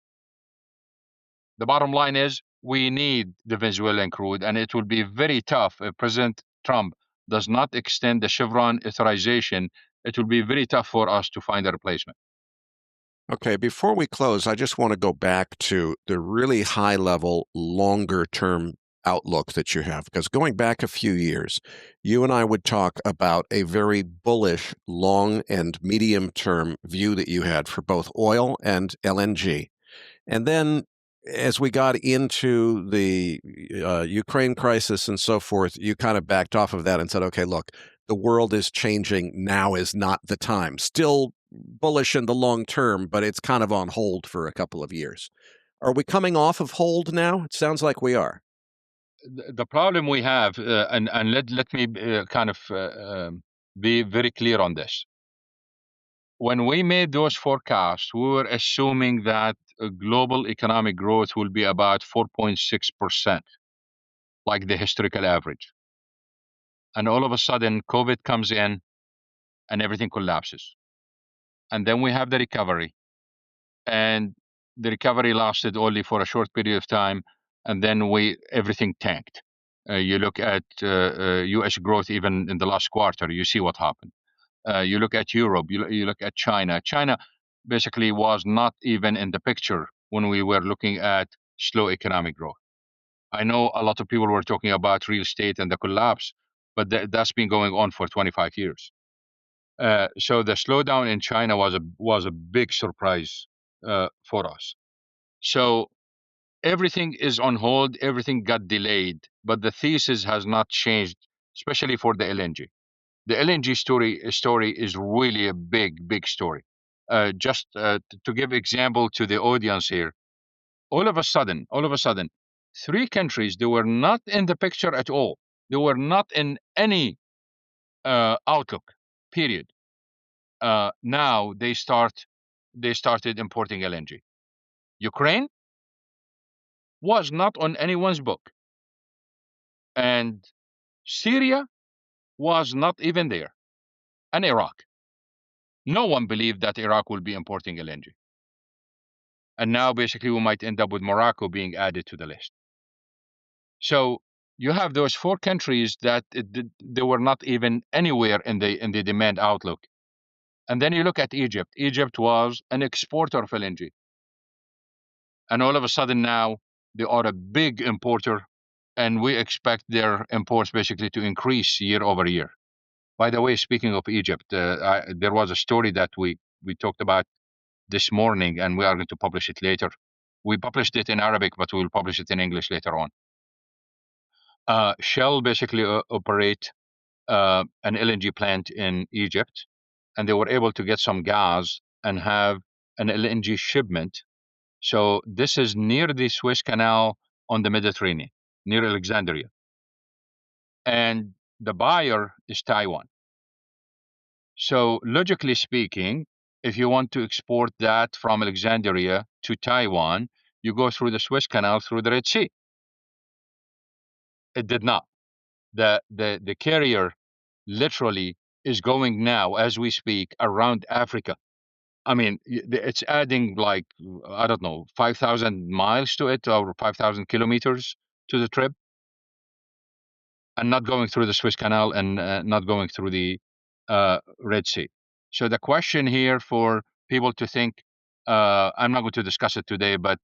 The bottom line is, we need the Venezuelan crude, and it will be very tough if President Trump does not extend the Chevron authorization. It will be very tough for us to find a replacement.
Okay, before we close, I just want to go back to the really high level, longer term outlook that you have, because going back a few years, you and I would talk about a very bullish long and medium term view that you had for both oil and LNG. And then as we got into the Ukraine crisis and so forth, you kind of backed off of that and said, okay, look, the world is changing. Now is not the time. Still bullish in the long term, but it's kind of on hold for a couple of years. Are we coming off of hold now? It sounds like we are.
The problem we have, and let me be very clear on this. When we made those forecasts, we were assuming that global economic growth will be about 4.6%, like the historical average. And all of a sudden, COVID comes in and everything collapses. And then we have the recovery. And the recovery lasted only for a short period of time. And then everything tanked. You look at US growth even in the last quarter, you see what happened. You look at Europe, you look at China. China basically was not even in the picture when we were looking at slow economic growth. I know a lot of people were talking about real estate and the collapse, but that's been going on for 25 years. So the slowdown in China was a big surprise for us. So everything is on hold, everything got delayed, but the thesis has not changed, especially for the LNG. The LNG story is really a big story. Just to give example to the audience here, all of a sudden, three countries, they were not in the picture at all. They were not in any outlook. Period. Now they started importing LNG. Ukraine was not on anyone's book, and Syria was not even there, and Iraq. No one believed that Iraq will be importing LNG. And now basically we might end up with Morocco being added to the list. So you have those four countries that they were not even anywhere in the demand outlook. And then you look at Egypt. Egypt was an exporter of LNG. And all of a sudden now they are a big importer, and we expect their imports basically to increase year over year. By the way, speaking of Egypt, there was a story that we talked about this morning, and we are going to publish it later. We published it in Arabic, but we will publish it in English later on. Shell basically operate an LNG plant in Egypt, and they were able to get some gas and have an LNG shipment. So this is near the Suez Canal on the Mediterranean, near Alexandria. And the buyer is Taiwan. So logically speaking, if you want to export that from Alexandria to Taiwan, you go through the Suez Canal through the Red Sea. It did not. The carrier literally is going now, as we speak, around Africa. I mean, it's adding like, I don't know, 5,000 miles to it, or 5,000 kilometers to the trip, and not going through the Suez Canal, and not going through the Red Sea. So the question here for people to think, I'm not going to discuss it today, but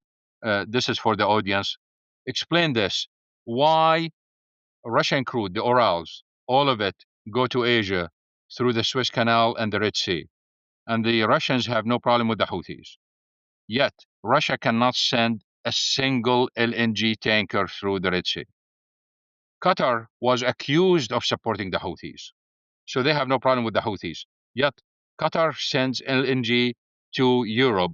this is for the audience. Explain this. Why Russian crude, the Urals, all of it go to Asia through the Suez Canal and the Red Sea, and the Russians have no problem with the Houthis. Yet Russia cannot send a single LNG tanker through the Red Sea. Qatar was accused of supporting the Houthis, so they have no problem with the Houthis. Yet Qatar sends LNG to Europe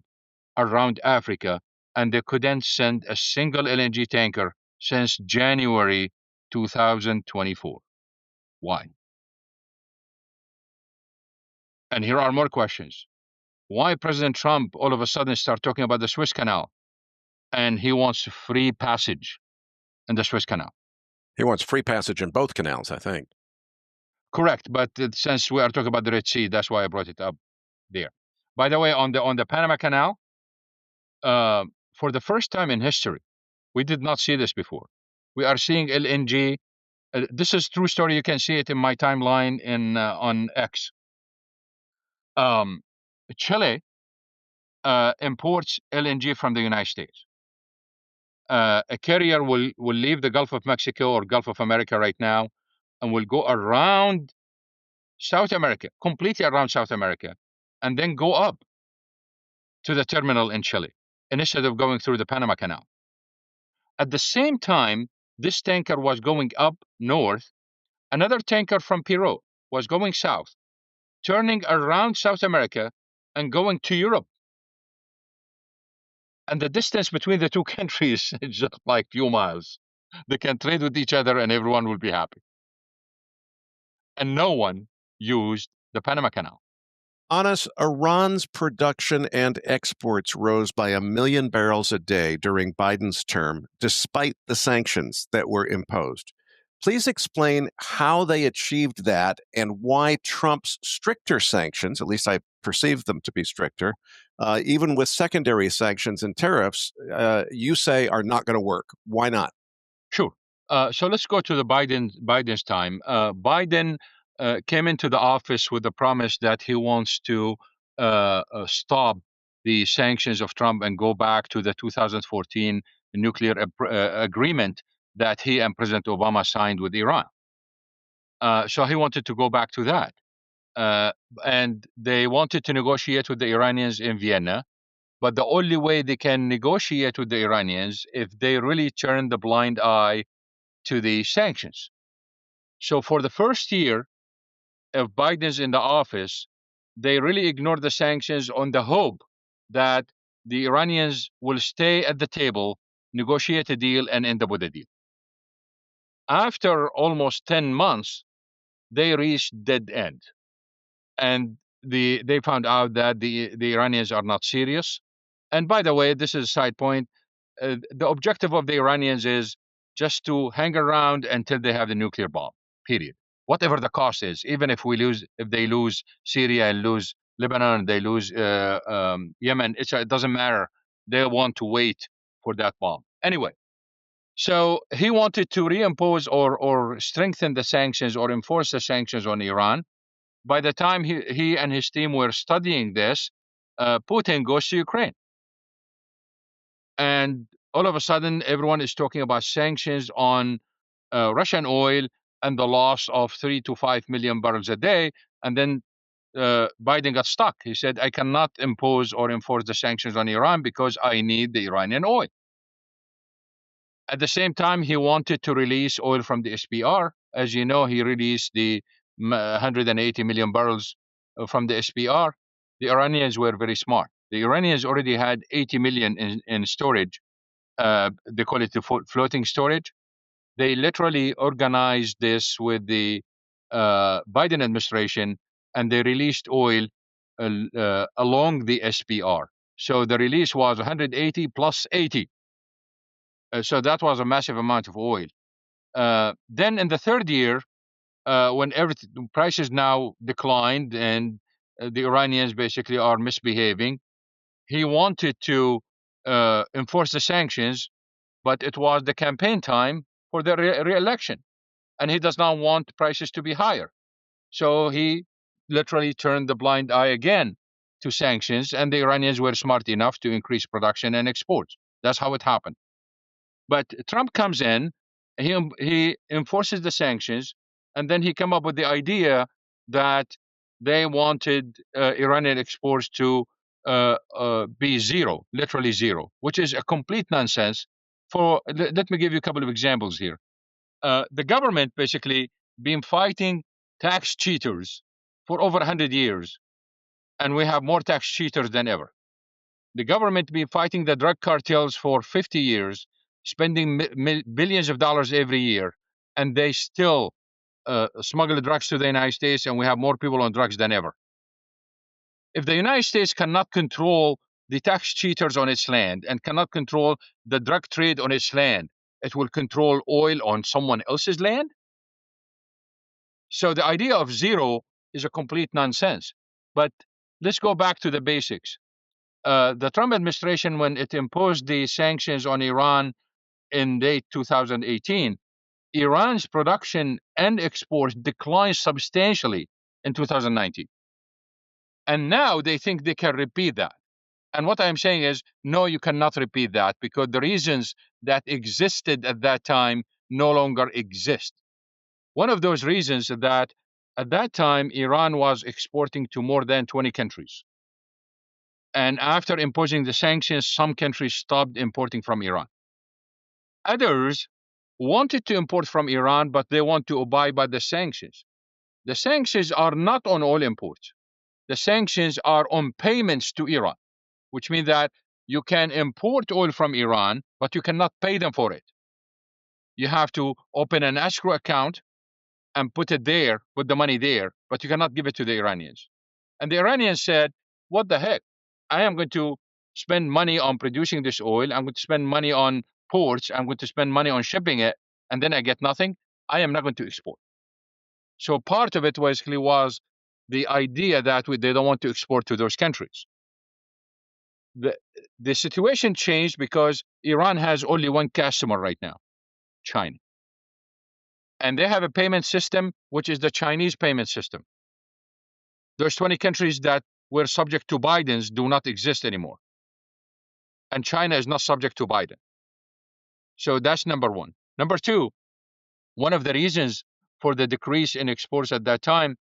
around Africa, and they couldn't send a single LNG tanker since January 2024. Why? And here are more questions. Why President Trump all of a sudden start talking about the Suez Canal, and he wants free passage in the Suez Canal?
He wants free passage in both canals, I think.
Correct, but since we are talking about the Red Sea, that's why I brought it up there. By the way, on the Panama Canal, for the first time in history, we did not see this before. We are seeing LNG. This is true story. You can see it in my timeline on X. Chile imports LNG from the United States. A carrier will leave the Gulf of Mexico or Gulf of America right now, and will go around South America, completely around South America, and then go up to the terminal in Chile instead of going through the Panama Canal. At the same time, this tanker was going up north. Another tanker from Peru was going south, turning around South America and going to Europe. And the distance between the two countries is just like few miles. They can trade with each other and everyone will be happy. And no one used the Panama Canal.
Anas, Iran's production and exports rose by 1 million barrels a day during Biden's term, despite the sanctions that were imposed. Please explain how they achieved that and why Trump's stricter sanctions, at least I perceive them to be stricter, even with secondary sanctions and tariffs, you say are not going to work. Why not?
Sure. So let's go to the Biden's time. Biden came into the office with the promise that he wants to stop the sanctions of Trump and go back to the 2014 nuclear agreement that he and President Obama signed with Iran. So he wanted to go back to that. And they wanted to negotiate with the Iranians in Vienna. But the only way they can negotiate with the Iranians if they really turn the blind eye to the sanctions. So for the first year of Biden's in the office, they really ignored the sanctions on the hope that the Iranians will stay at the table, negotiate a deal, and end up with a deal. After almost 10 months, they reached dead end. And they found out that the Iranians are not serious. And by the way, this is a side point. The objective of the Iranians is just to hang around until they have the nuclear bomb, period. Whatever the cost is, even if they lose Syria and lose Lebanon, they lose Yemen, it doesn't matter. They want to wait for that bomb. Anyway, so he wanted to reimpose or strengthen the sanctions or enforce the sanctions on Iran. By the time he and his team were studying this, Putin goes to Ukraine. And all of a sudden, everyone is talking about sanctions on Russian oil and the loss of 3 to 5 million barrels a day. And then Biden got stuck. He said, I cannot impose or enforce the sanctions on Iran because I need the Iranian oil. At the same time, he wanted to release oil from the SPR. As you know, he released the 180 million barrels from the SPR. The Iranians were very smart. The Iranians already had 80 million in storage. They call it the floating storage. They literally organized this with the Biden administration, and they released oil along the SPR. So the release was 180 plus 80. So that was a massive amount of oil. Then in the third year, when prices now declined and the Iranians basically are misbehaving, he wanted to enforce the sanctions, but it was the campaign time for the re-election, and he does not want prices to be higher. So he literally turned the blind eye again to sanctions, and the Iranians were smart enough to increase production and exports. That's how it happened. But Trump comes in, he enforces the sanctions, and then he came up with the idea that they wanted Iranian exports to be zero, literally zero, which is a complete nonsense. Let me give you a couple of examples here. The government basically been fighting tax cheaters for over 100 years, and we have more tax cheaters than ever. The government been fighting the drug cartels for 50 years, spending billions of dollars every year, and they still smuggle drugs to the United States, and we have more people on drugs than ever. If the United States cannot control the tax cheaters on its land and cannot control the drug trade on its land, it will control oil on someone else's land? So the idea of zero is a complete nonsense. But let's go back to the basics. The Trump administration, when it imposed the sanctions on Iran in late 2018, Iran's production and exports declined substantially in 2019. And now they think they can repeat that. And what I'm saying is, no, you cannot repeat that, because the reasons that existed at that time no longer exist. One of those reasons is that at that time, Iran was exporting to more than 20 countries. And after imposing the sanctions, some countries stopped importing from Iran. Others wanted to import from Iran, but they want to abide by the sanctions. The sanctions are not on oil imports. The sanctions are on payments to Iran, which means that you can import oil from Iran, but you cannot pay them for it. You have to open an escrow account and put it there, put the money there, but you cannot give it to the Iranians. And the Iranians said, what the heck? I am going to spend money on producing this oil. I'm going to spend money on ports. I'm going to spend money on shipping it, and then I get nothing. I am not going to export. So part of it basically was the idea that they don't want to export to those countries. The situation changed because Iran has only one customer right now, China. And they have a payment system, which is the Chinese payment system. Those 20 countries that were subject to Biden's do not exist anymore. And China is not subject to Biden. So that's number one. Number two, one of the reasons for the decrease in exports at that time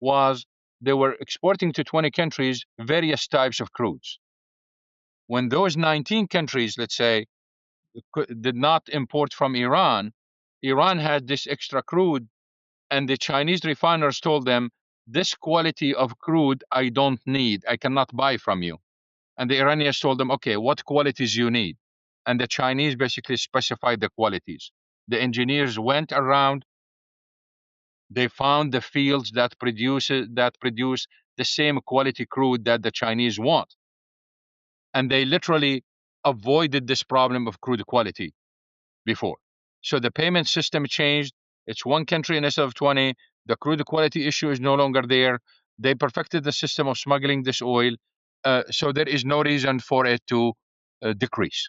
was they were exporting to 20 countries various types of crudes. When those 19 countries, let's say, did not import from Iran, Iran had this extra crude, and the Chinese refiners told them, this quality of crude I don't need, I cannot buy from you. And the Iranians told them, okay, what qualities you need? And the Chinese basically specified the qualities. The engineers went around, they found the fields that produce the same quality crude that the Chinese want. And they literally avoided this problem of crude quality before. So the payment system changed. It's one country instead of 20. The crude quality issue is no longer there. They perfected the system of smuggling this oil. So there is no reason for it to decrease.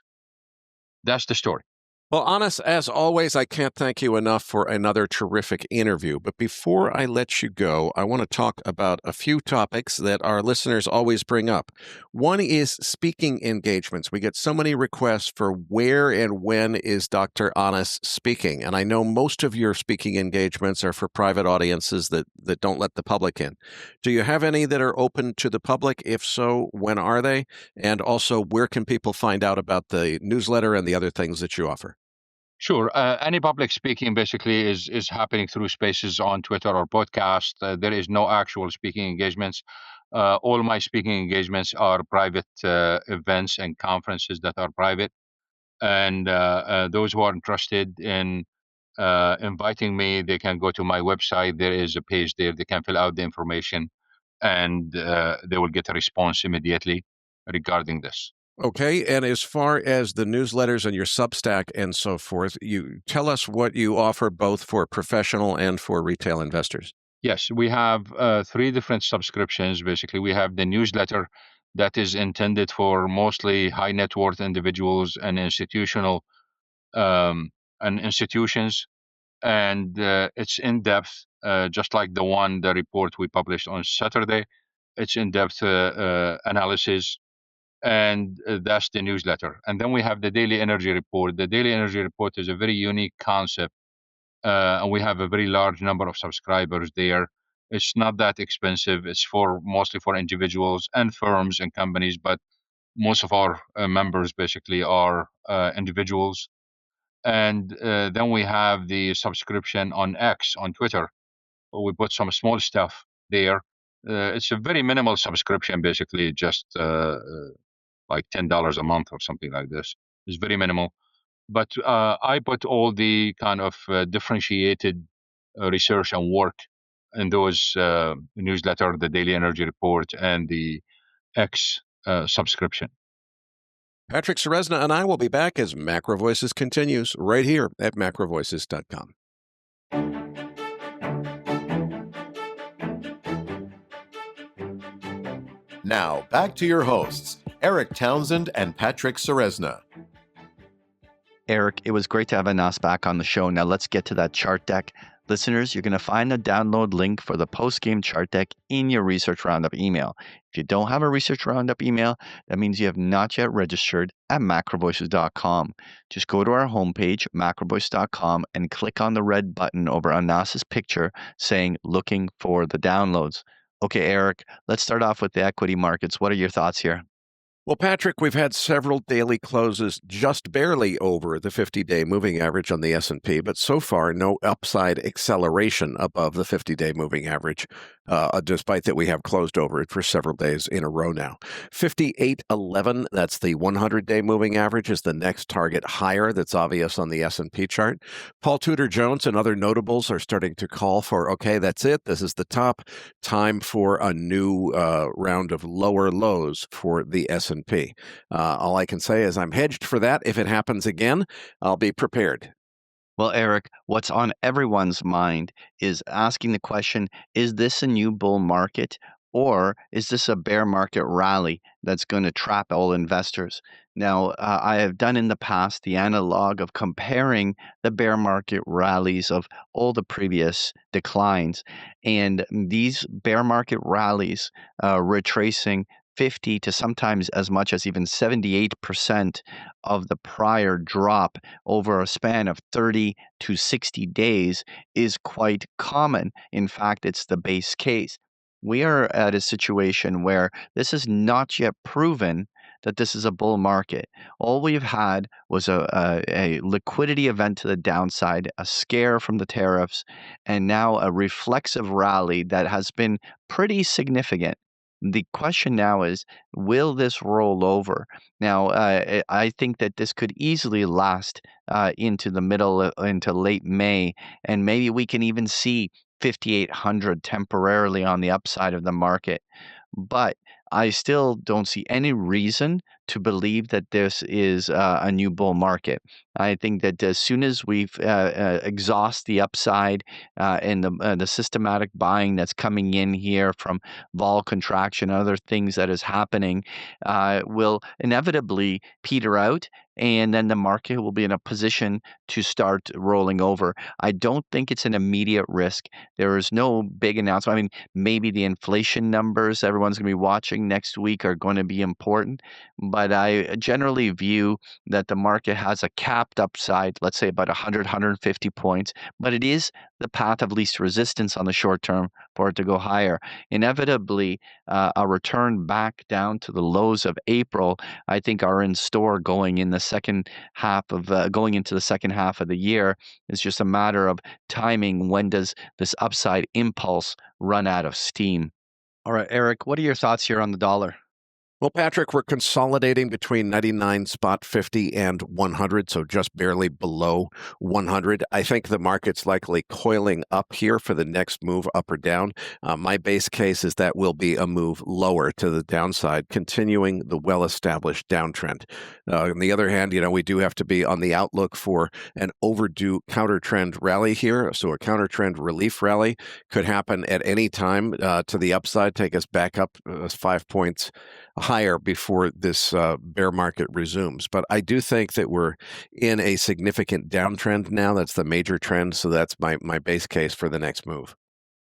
That's the story.
Well, Anas, as always, I can't thank you enough for another terrific interview. But before I let you go, I want to talk about a few topics that our listeners always bring up. One is speaking engagements. We get so many requests for where and when is Dr. Anas speaking. And I know most of your speaking engagements are for private audiences that don't let the public in. Do you have any that are open to the public? If so, when are they? And also, where can people find out about the newsletter and the other things that you offer?
Sure. Any public speaking basically is happening through spaces on Twitter or podcast. There is no actual speaking engagements. All my speaking engagements are private events and conferences that are private. And those who are interested in inviting me, they can go to my website. There is a page there. They can fill out the information, and they will get a response immediately regarding this.
Okay, and as far as the newsletters and your Substack and so forth, you tell us what you offer both for professional and for retail investors.
Yes, we have 3 different subscriptions. Basically, we have the newsletter that is intended for mostly high net worth individuals and institutional and institutions, and it's in depth, just like the report we published on Saturday. It's in depth analysis, and that's the newsletter. And then we have the daily energy report. The daily energy report is a very unique concept, and we have a very large number of subscribers there. It's not that expensive. It's mostly for individuals and firms and companies, but most of our members basically are individuals. And then we have the subscription on X, on Twitter. We put some small stuff there. It's a very minimal subscription, basically just like $10 a month or something like this. It's very minimal. But I put all the kind of differentiated research and work in those newsletter, the Daily Energy Report, and the X subscription.
Patrick Serezna and I will be back as MacroVoices continues right here at macrovoices.com.
Now, back to your hosts, Eric Townsend and Patrick Serezna.
Eric, it was great to have Anas back on the show. Now let's get to that chart deck. Listeners, you're going to find a download link for the post-game chart deck in your Research Roundup email. If you don't have a Research Roundup email, that means you have not yet registered at macrovoices.com. Just go to our homepage, macrovoices.com, and click on the red button over Anas's picture saying, looking for the downloads. Okay, Eric, let's start off with the equity markets. What are your thoughts here?
Well, Patrick, we've had several daily closes just barely over the 50-day moving average on the S&P, but so far no upside acceleration above the 50-day moving average, despite that we have closed over it for several days in a row now. 58.11, that's the 100-day moving average, is the next target higher that's obvious on the S&P chart. Paul Tudor Jones and other notables are starting to call for, okay, that's it. This is the top. Time for a new round of lower lows for the S&P. All I can say is I'm hedged for that. If it happens again, I'll be prepared.
Well, Eric, what's on everyone's mind is asking the question, is this a new bull market or is this a bear market rally that's going to trap all investors? Now, I have done in the past the analog of comparing the bear market rallies of all the previous declines, and these bear market rallies retracing 50 to sometimes as much as even 78% of the prior drop over a span of 30 to 60 days is quite common. In fact, it's the base case. We are at a situation where this is not yet proven that this is a bull market. All we've had was a liquidity event to the downside, a scare from the tariffs, and now a reflexive rally that has been pretty significant. The question now is, will this roll over? Now, I think that this could easily last into the middle, into late May, and maybe we can even see 5,800 temporarily on the upside of the market. But I still don't see any reason to believe that this is a new bull market. I think that as soon as we've exhaust the upside and the systematic buying that's coming in here from vol contraction, other things that is happening, will inevitably peter out, and then the market will be in a position to start rolling over. I don't think it's an immediate risk. There is no big announcement. I mean, maybe the inflation numbers everyone's going to be watching next week are going to be important, but I generally view that the market has a capped upside, let's say about 100, 150 points, but it is the path of least resistance on the short term for it to go higher. Inevitably, a return back down to the lows of April, I think, are in store going in the second half of going into the second half of the year. It's just a matter of timing. When does this upside impulse run out of steam? All right, Eric, what are your thoughts here on the dollar?
Well, Patrick, we're consolidating between 99.50 and 100, so just barely below 100. I think the market's likely coiling up here for the next move up or down. My base case is that will be a move lower to the downside, continuing the well-established downtrend. On the other hand, we do have to be on the outlook for an overdue counter-trend rally here. So a counter-trend relief rally could happen at any time to the upside, take us back up 5 points higher before this bear market resumes. But I do think that we're in a significant downtrend now. That's the major trend. So that's my base case for the next move.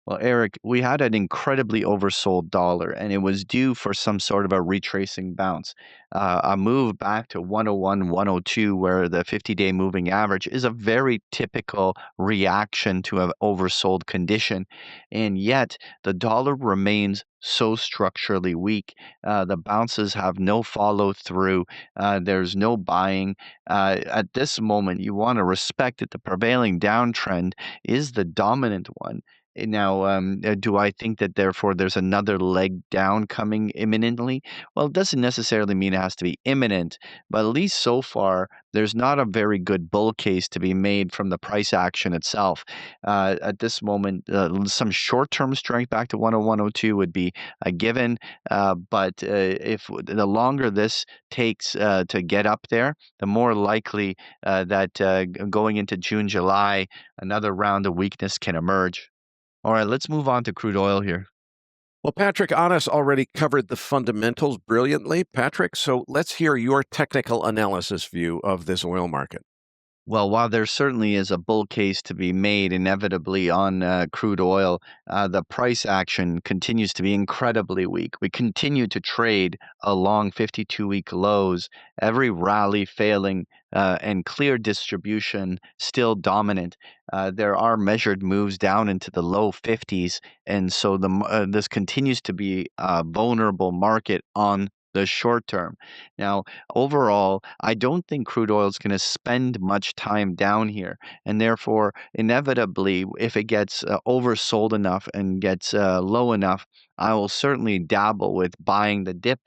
Well, Eric, we had an incredibly oversold dollar, and it was due for some sort of a retracing bounce. A move back to 101, 102, where the 50-day moving average is a very typical reaction to an oversold condition. And yet, the dollar remains so structurally weak. The bounces have no follow through. There's no buying. At this moment, you want to respect that the prevailing downtrend is the dominant one. Now, do I think that therefore there's another leg down coming imminently? Well, it doesn't necessarily mean it has to be imminent, but at least so far, there's not a very good bull case to be made from the price action itself. At this moment, some short-term strength back to 101, 102 would be a given, but if the longer this takes to get up there, the more likely that going into June, July, another round of weakness can emerge. All right, let's move on to crude oil here.
Well, Patrick, Anas already covered the fundamentals brilliantly, Patrick, so let's hear your technical analysis view of this oil market.
Well, while there certainly is a bull case to be made inevitably on crude oil, the price action continues to be incredibly weak. We continue to trade along 52-week lows, every rally failing, and clear distribution still dominant. There are measured moves down into the low 50s, and so this continues to be a vulnerable market on the short term. Now, overall, I don't think crude oil is going to spend much time down here. And therefore, inevitably, if it gets oversold enough and gets low enough, I will certainly dabble with buying the dip,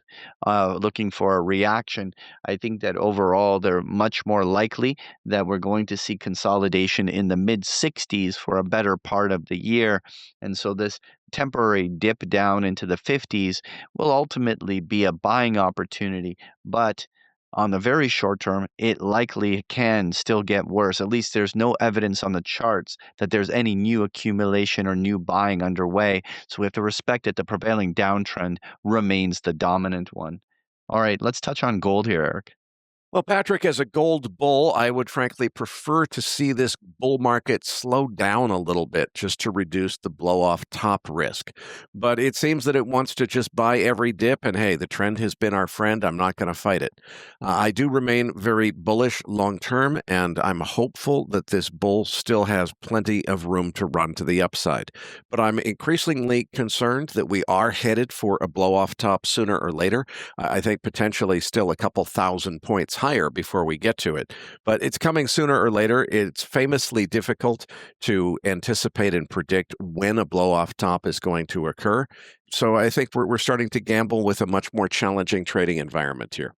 looking for a reaction. I think that overall, they're much more likely that we're going to see consolidation in the mid 60s for a better part of the year. And so this temporary dip down into the 50s will ultimately be a buying opportunity. But on the very short term, it likely can still get worse. At least there's no evidence on the charts that there's any new accumulation or new buying underway. So we have to respect that the prevailing downtrend remains the dominant one. All right, let's touch on gold here, Eric.
Well, Patrick, as a gold bull, I would frankly prefer to see this bull market slow down a little bit just to reduce the blow off top risk. But it seems that it wants to just buy every dip, and hey, the trend has been our friend. I'm not going to fight it. I do remain very bullish long term, and I'm hopeful that this bull still has plenty of room to run to the upside. But I'm increasingly concerned that we are headed for a blow off top sooner or later. I think potentially still a couple thousand points higher before we get to it. But it's coming sooner or later. It's famously difficult to anticipate and predict when a blow off top is going to occur. So I think we're starting to gamble with a much more challenging trading environment here.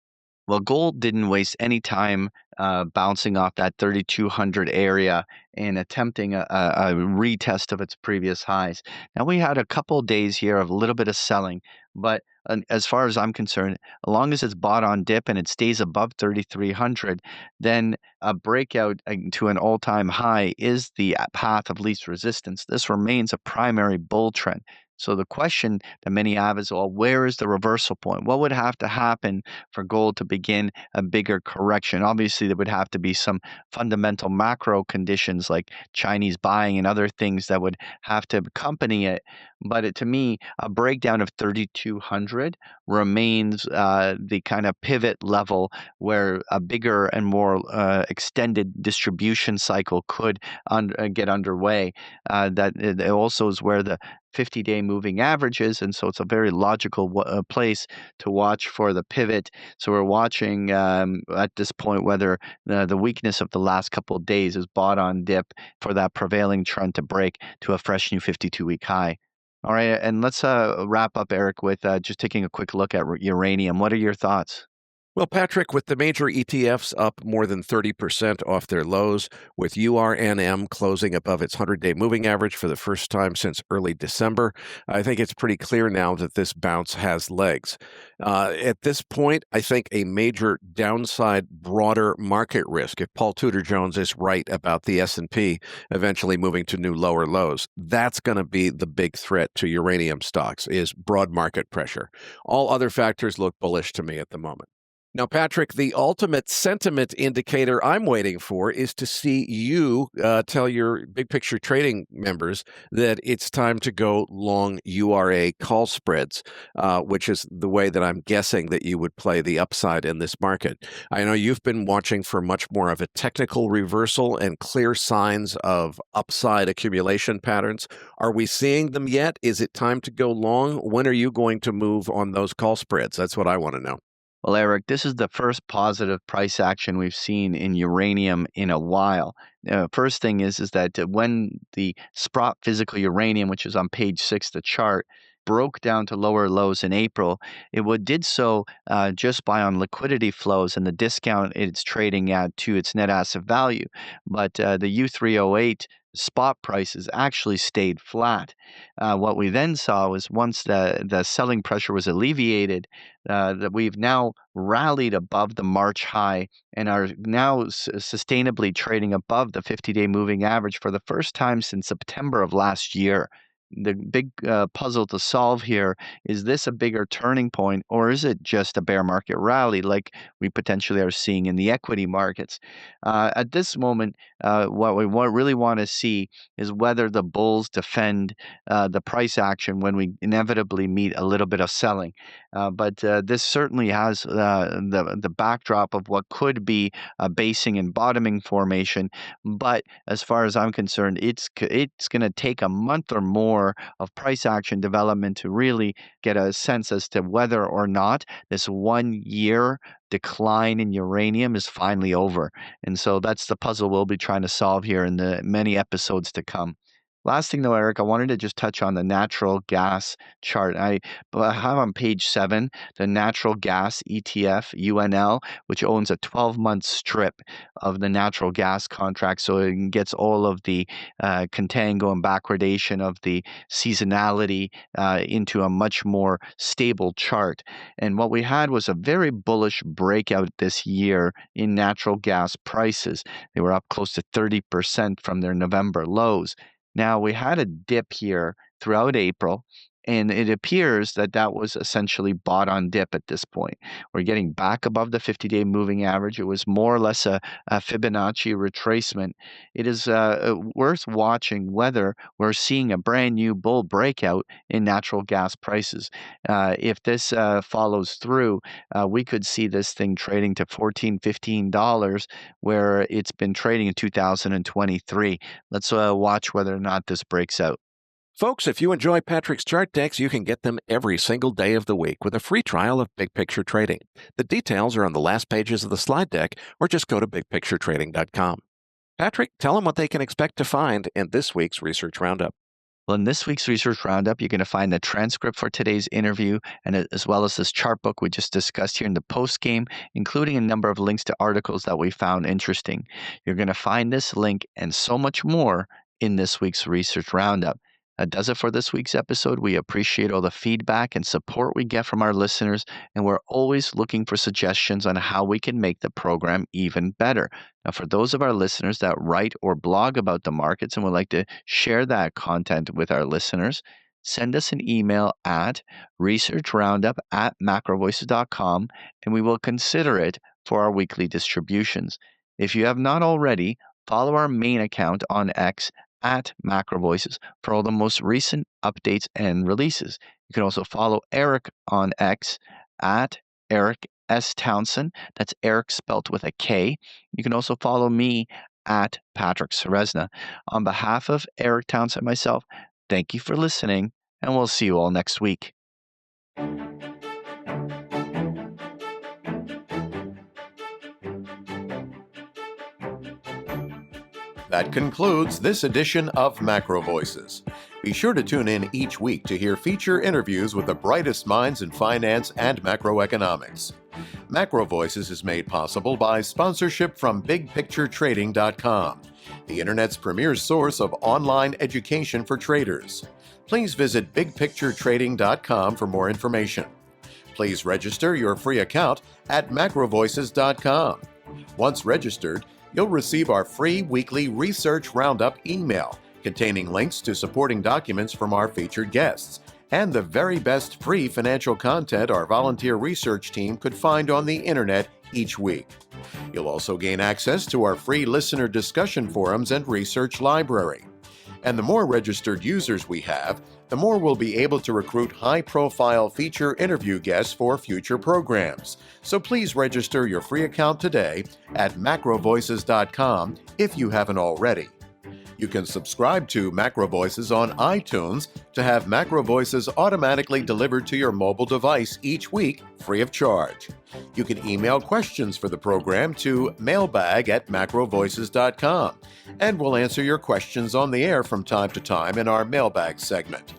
Well, gold didn't waste any time bouncing off that 3,200 area and attempting a retest of its previous highs. Now, we had a couple of days here of a little bit of selling, but as far as I'm concerned, as long as it's bought on dip and it stays above 3,300, then a breakout to an all-time high is the path of least resistance. This remains a primary bull trend. So the question that many have is, well, where is the reversal point? What would have to happen for gold to begin a bigger correction? Obviously, there would have to be some fundamental macro conditions like Chinese buying and other things that would have to accompany it. But to me, a breakdown of 3,200 remains the kind of pivot level where a bigger and more extended distribution cycle could get underway. That it also is where the 50-day moving averages, and so it's a very logical place to watch for the pivot. So we're watching at this point whether the weakness of the last couple of days is bought on dip for that prevailing trend to break to a fresh new 52-week high. All right, and let's wrap up, Eric, with just taking a quick look at uranium. What are your thoughts?
Well, Patrick, with the major ETFs up more than 30% off their lows, with URNM closing above its 100-day moving average for the first time since early December, I think it's pretty clear now that this bounce has legs. At this point, I think a major downside broader market risk, if Paul Tudor Jones is right about the S&P eventually moving to new lower lows, that's going to be the big threat to uranium stocks, is broad market pressure. All other factors look bullish to me at the moment. Now, Patrick, the ultimate sentiment indicator I'm waiting for is to see you tell your big picture trading members that it's time to go long URA call spreads, which is the way that I'm guessing that you would play the upside in this market. I know you've been watching for much more of a technical reversal and clear signs of upside accumulation patterns. Are we seeing them yet? Is it time to go long? When are you going to move on those call spreads? That's what I want to know.
Well, Eric, this is the first positive price action we've seen in uranium in a while. First thing is that when the Sprott physical uranium, which is on page 6 of the chart, broke down to lower lows in April, did so just by on liquidity flows and the discount it's trading at to its net asset value. But the U308 spot prices actually stayed flat. What we then saw was once the selling pressure was alleviated, that we've now rallied above the March high and are now sustainably trading above the 50-day moving average for the first time since September of last year. The big puzzle to solve here is this a bigger turning point, or is it just a bear market rally like we potentially are seeing in the equity markets? At this moment, what we really want to see is whether the bulls defend the price action when we inevitably meet a little bit of selling. But this certainly has the backdrop of what could be a basing and bottoming formation. But as far as I'm concerned, it's going to take a month or more of price action development to really get a sense as to whether or not this 1 year decline in uranium is finally over. And so that's the puzzle we'll be trying to solve here in the many episodes to come. Last thing, though, Eric, I wanted to just touch on the natural gas chart. I have on page 7 the natural gas ETF, UNL, which owns a 12-month strip of the natural gas contract. So it gets all of the contango and backwardation of the seasonality into a much more stable chart. And what we had was a very bullish breakout this year in natural gas prices. They were up close to 30% from their November lows. Now, we had a dip here throughout April, And it appears that that was essentially bought on dip at this point. We're getting back above the 50-day moving average. It was more or less a Fibonacci retracement. It is worth watching whether we're seeing a brand new bull breakout in natural gas prices. If this follows through, we could see this thing trading to $14, $15, where it's been trading in 2023. Let's watch whether or not this breaks out.
Folks, if you enjoy Patrick's chart decks, you can get them every single day of the week with a free trial of Big Picture Trading. The details are on the last pages of the slide deck, or just go to bigpicturetrading.com. Patrick, tell them what they can expect to find in this week's Research Roundup.
Well, in this week's Research Roundup, you're going to find the transcript for today's interview, and as well as this chart book we just discussed here in the Postgame, including a number of links to articles that we found interesting. You're going to find this link and so much more in this week's Research Roundup. That does it for this week's episode. We appreciate all the feedback and support we get from our listeners, and we're always looking for suggestions on how we can make the program even better. Now, for those of our listeners that write or blog about the markets and would like to share that content with our listeners, send us an email at researchroundup@macrovoices.com, and we will consider it for our weekly distributions. If you have not already, follow our main account on X at MacroVoices for all the most recent updates and releases. You can also follow Eric on X at Eric S. Townsend. That's Eric spelt with a K. You can also follow me at Patrick Ceresna. On behalf of Eric Townsend and myself, thank you for listening, and we'll see you all next week.
That concludes this edition of Macro Voices. Be sure to tune in each week to hear feature interviews with the brightest minds in finance and macroeconomics. Macro Voices is made possible by sponsorship from BigPictureTrading.com, the Internet's premier source of online education for traders. Please visit BigPictureTrading.com for more information. Please register your free account at MacroVoices.com. Once registered, you'll receive our free weekly Research Roundup email containing links to supporting documents from our featured guests and the very best free financial content our volunteer research team could find on the internet each week. You'll also gain access to our free listener discussion forums and research library. And the more registered users we have, the more we'll be able to recruit high-profile feature interview guests for future programs. So please register your free account today at macrovoices.com if you haven't already. You can subscribe to Macro Voices on iTunes to have Macro Voices automatically delivered to your mobile device each week, free of charge. You can email questions for the program to mailbag@macrovoices.com, and we'll answer your questions on the air from time to time in our mailbag segment.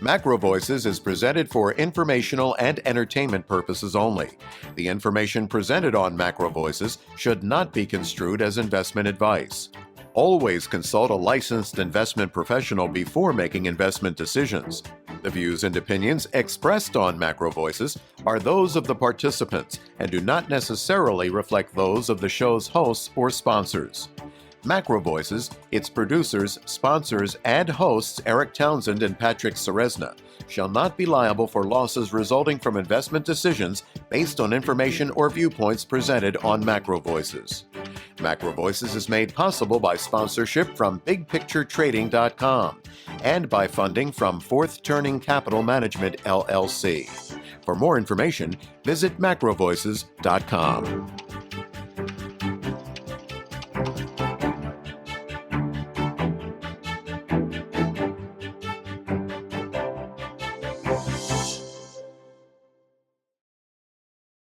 Macro Voices is presented for informational and entertainment purposes only. The information presented on Macro Voices should not be construed as investment advice. Always consult a licensed investment professional before making investment decisions. The views and opinions expressed on Macro Voices are those of the participants and do not necessarily reflect those of the show's hosts or sponsors. Macro Voices, its producers, sponsors, and hosts Eric Townsend and Patrick Ceresna shall not be liable for losses resulting from investment decisions based on information or viewpoints presented on Macro Voices. Macro Voices is made possible by sponsorship from BigPictureTrading.com and by funding from Fourth Turning Capital Management, LLC. For more information, visit MacroVoices.com.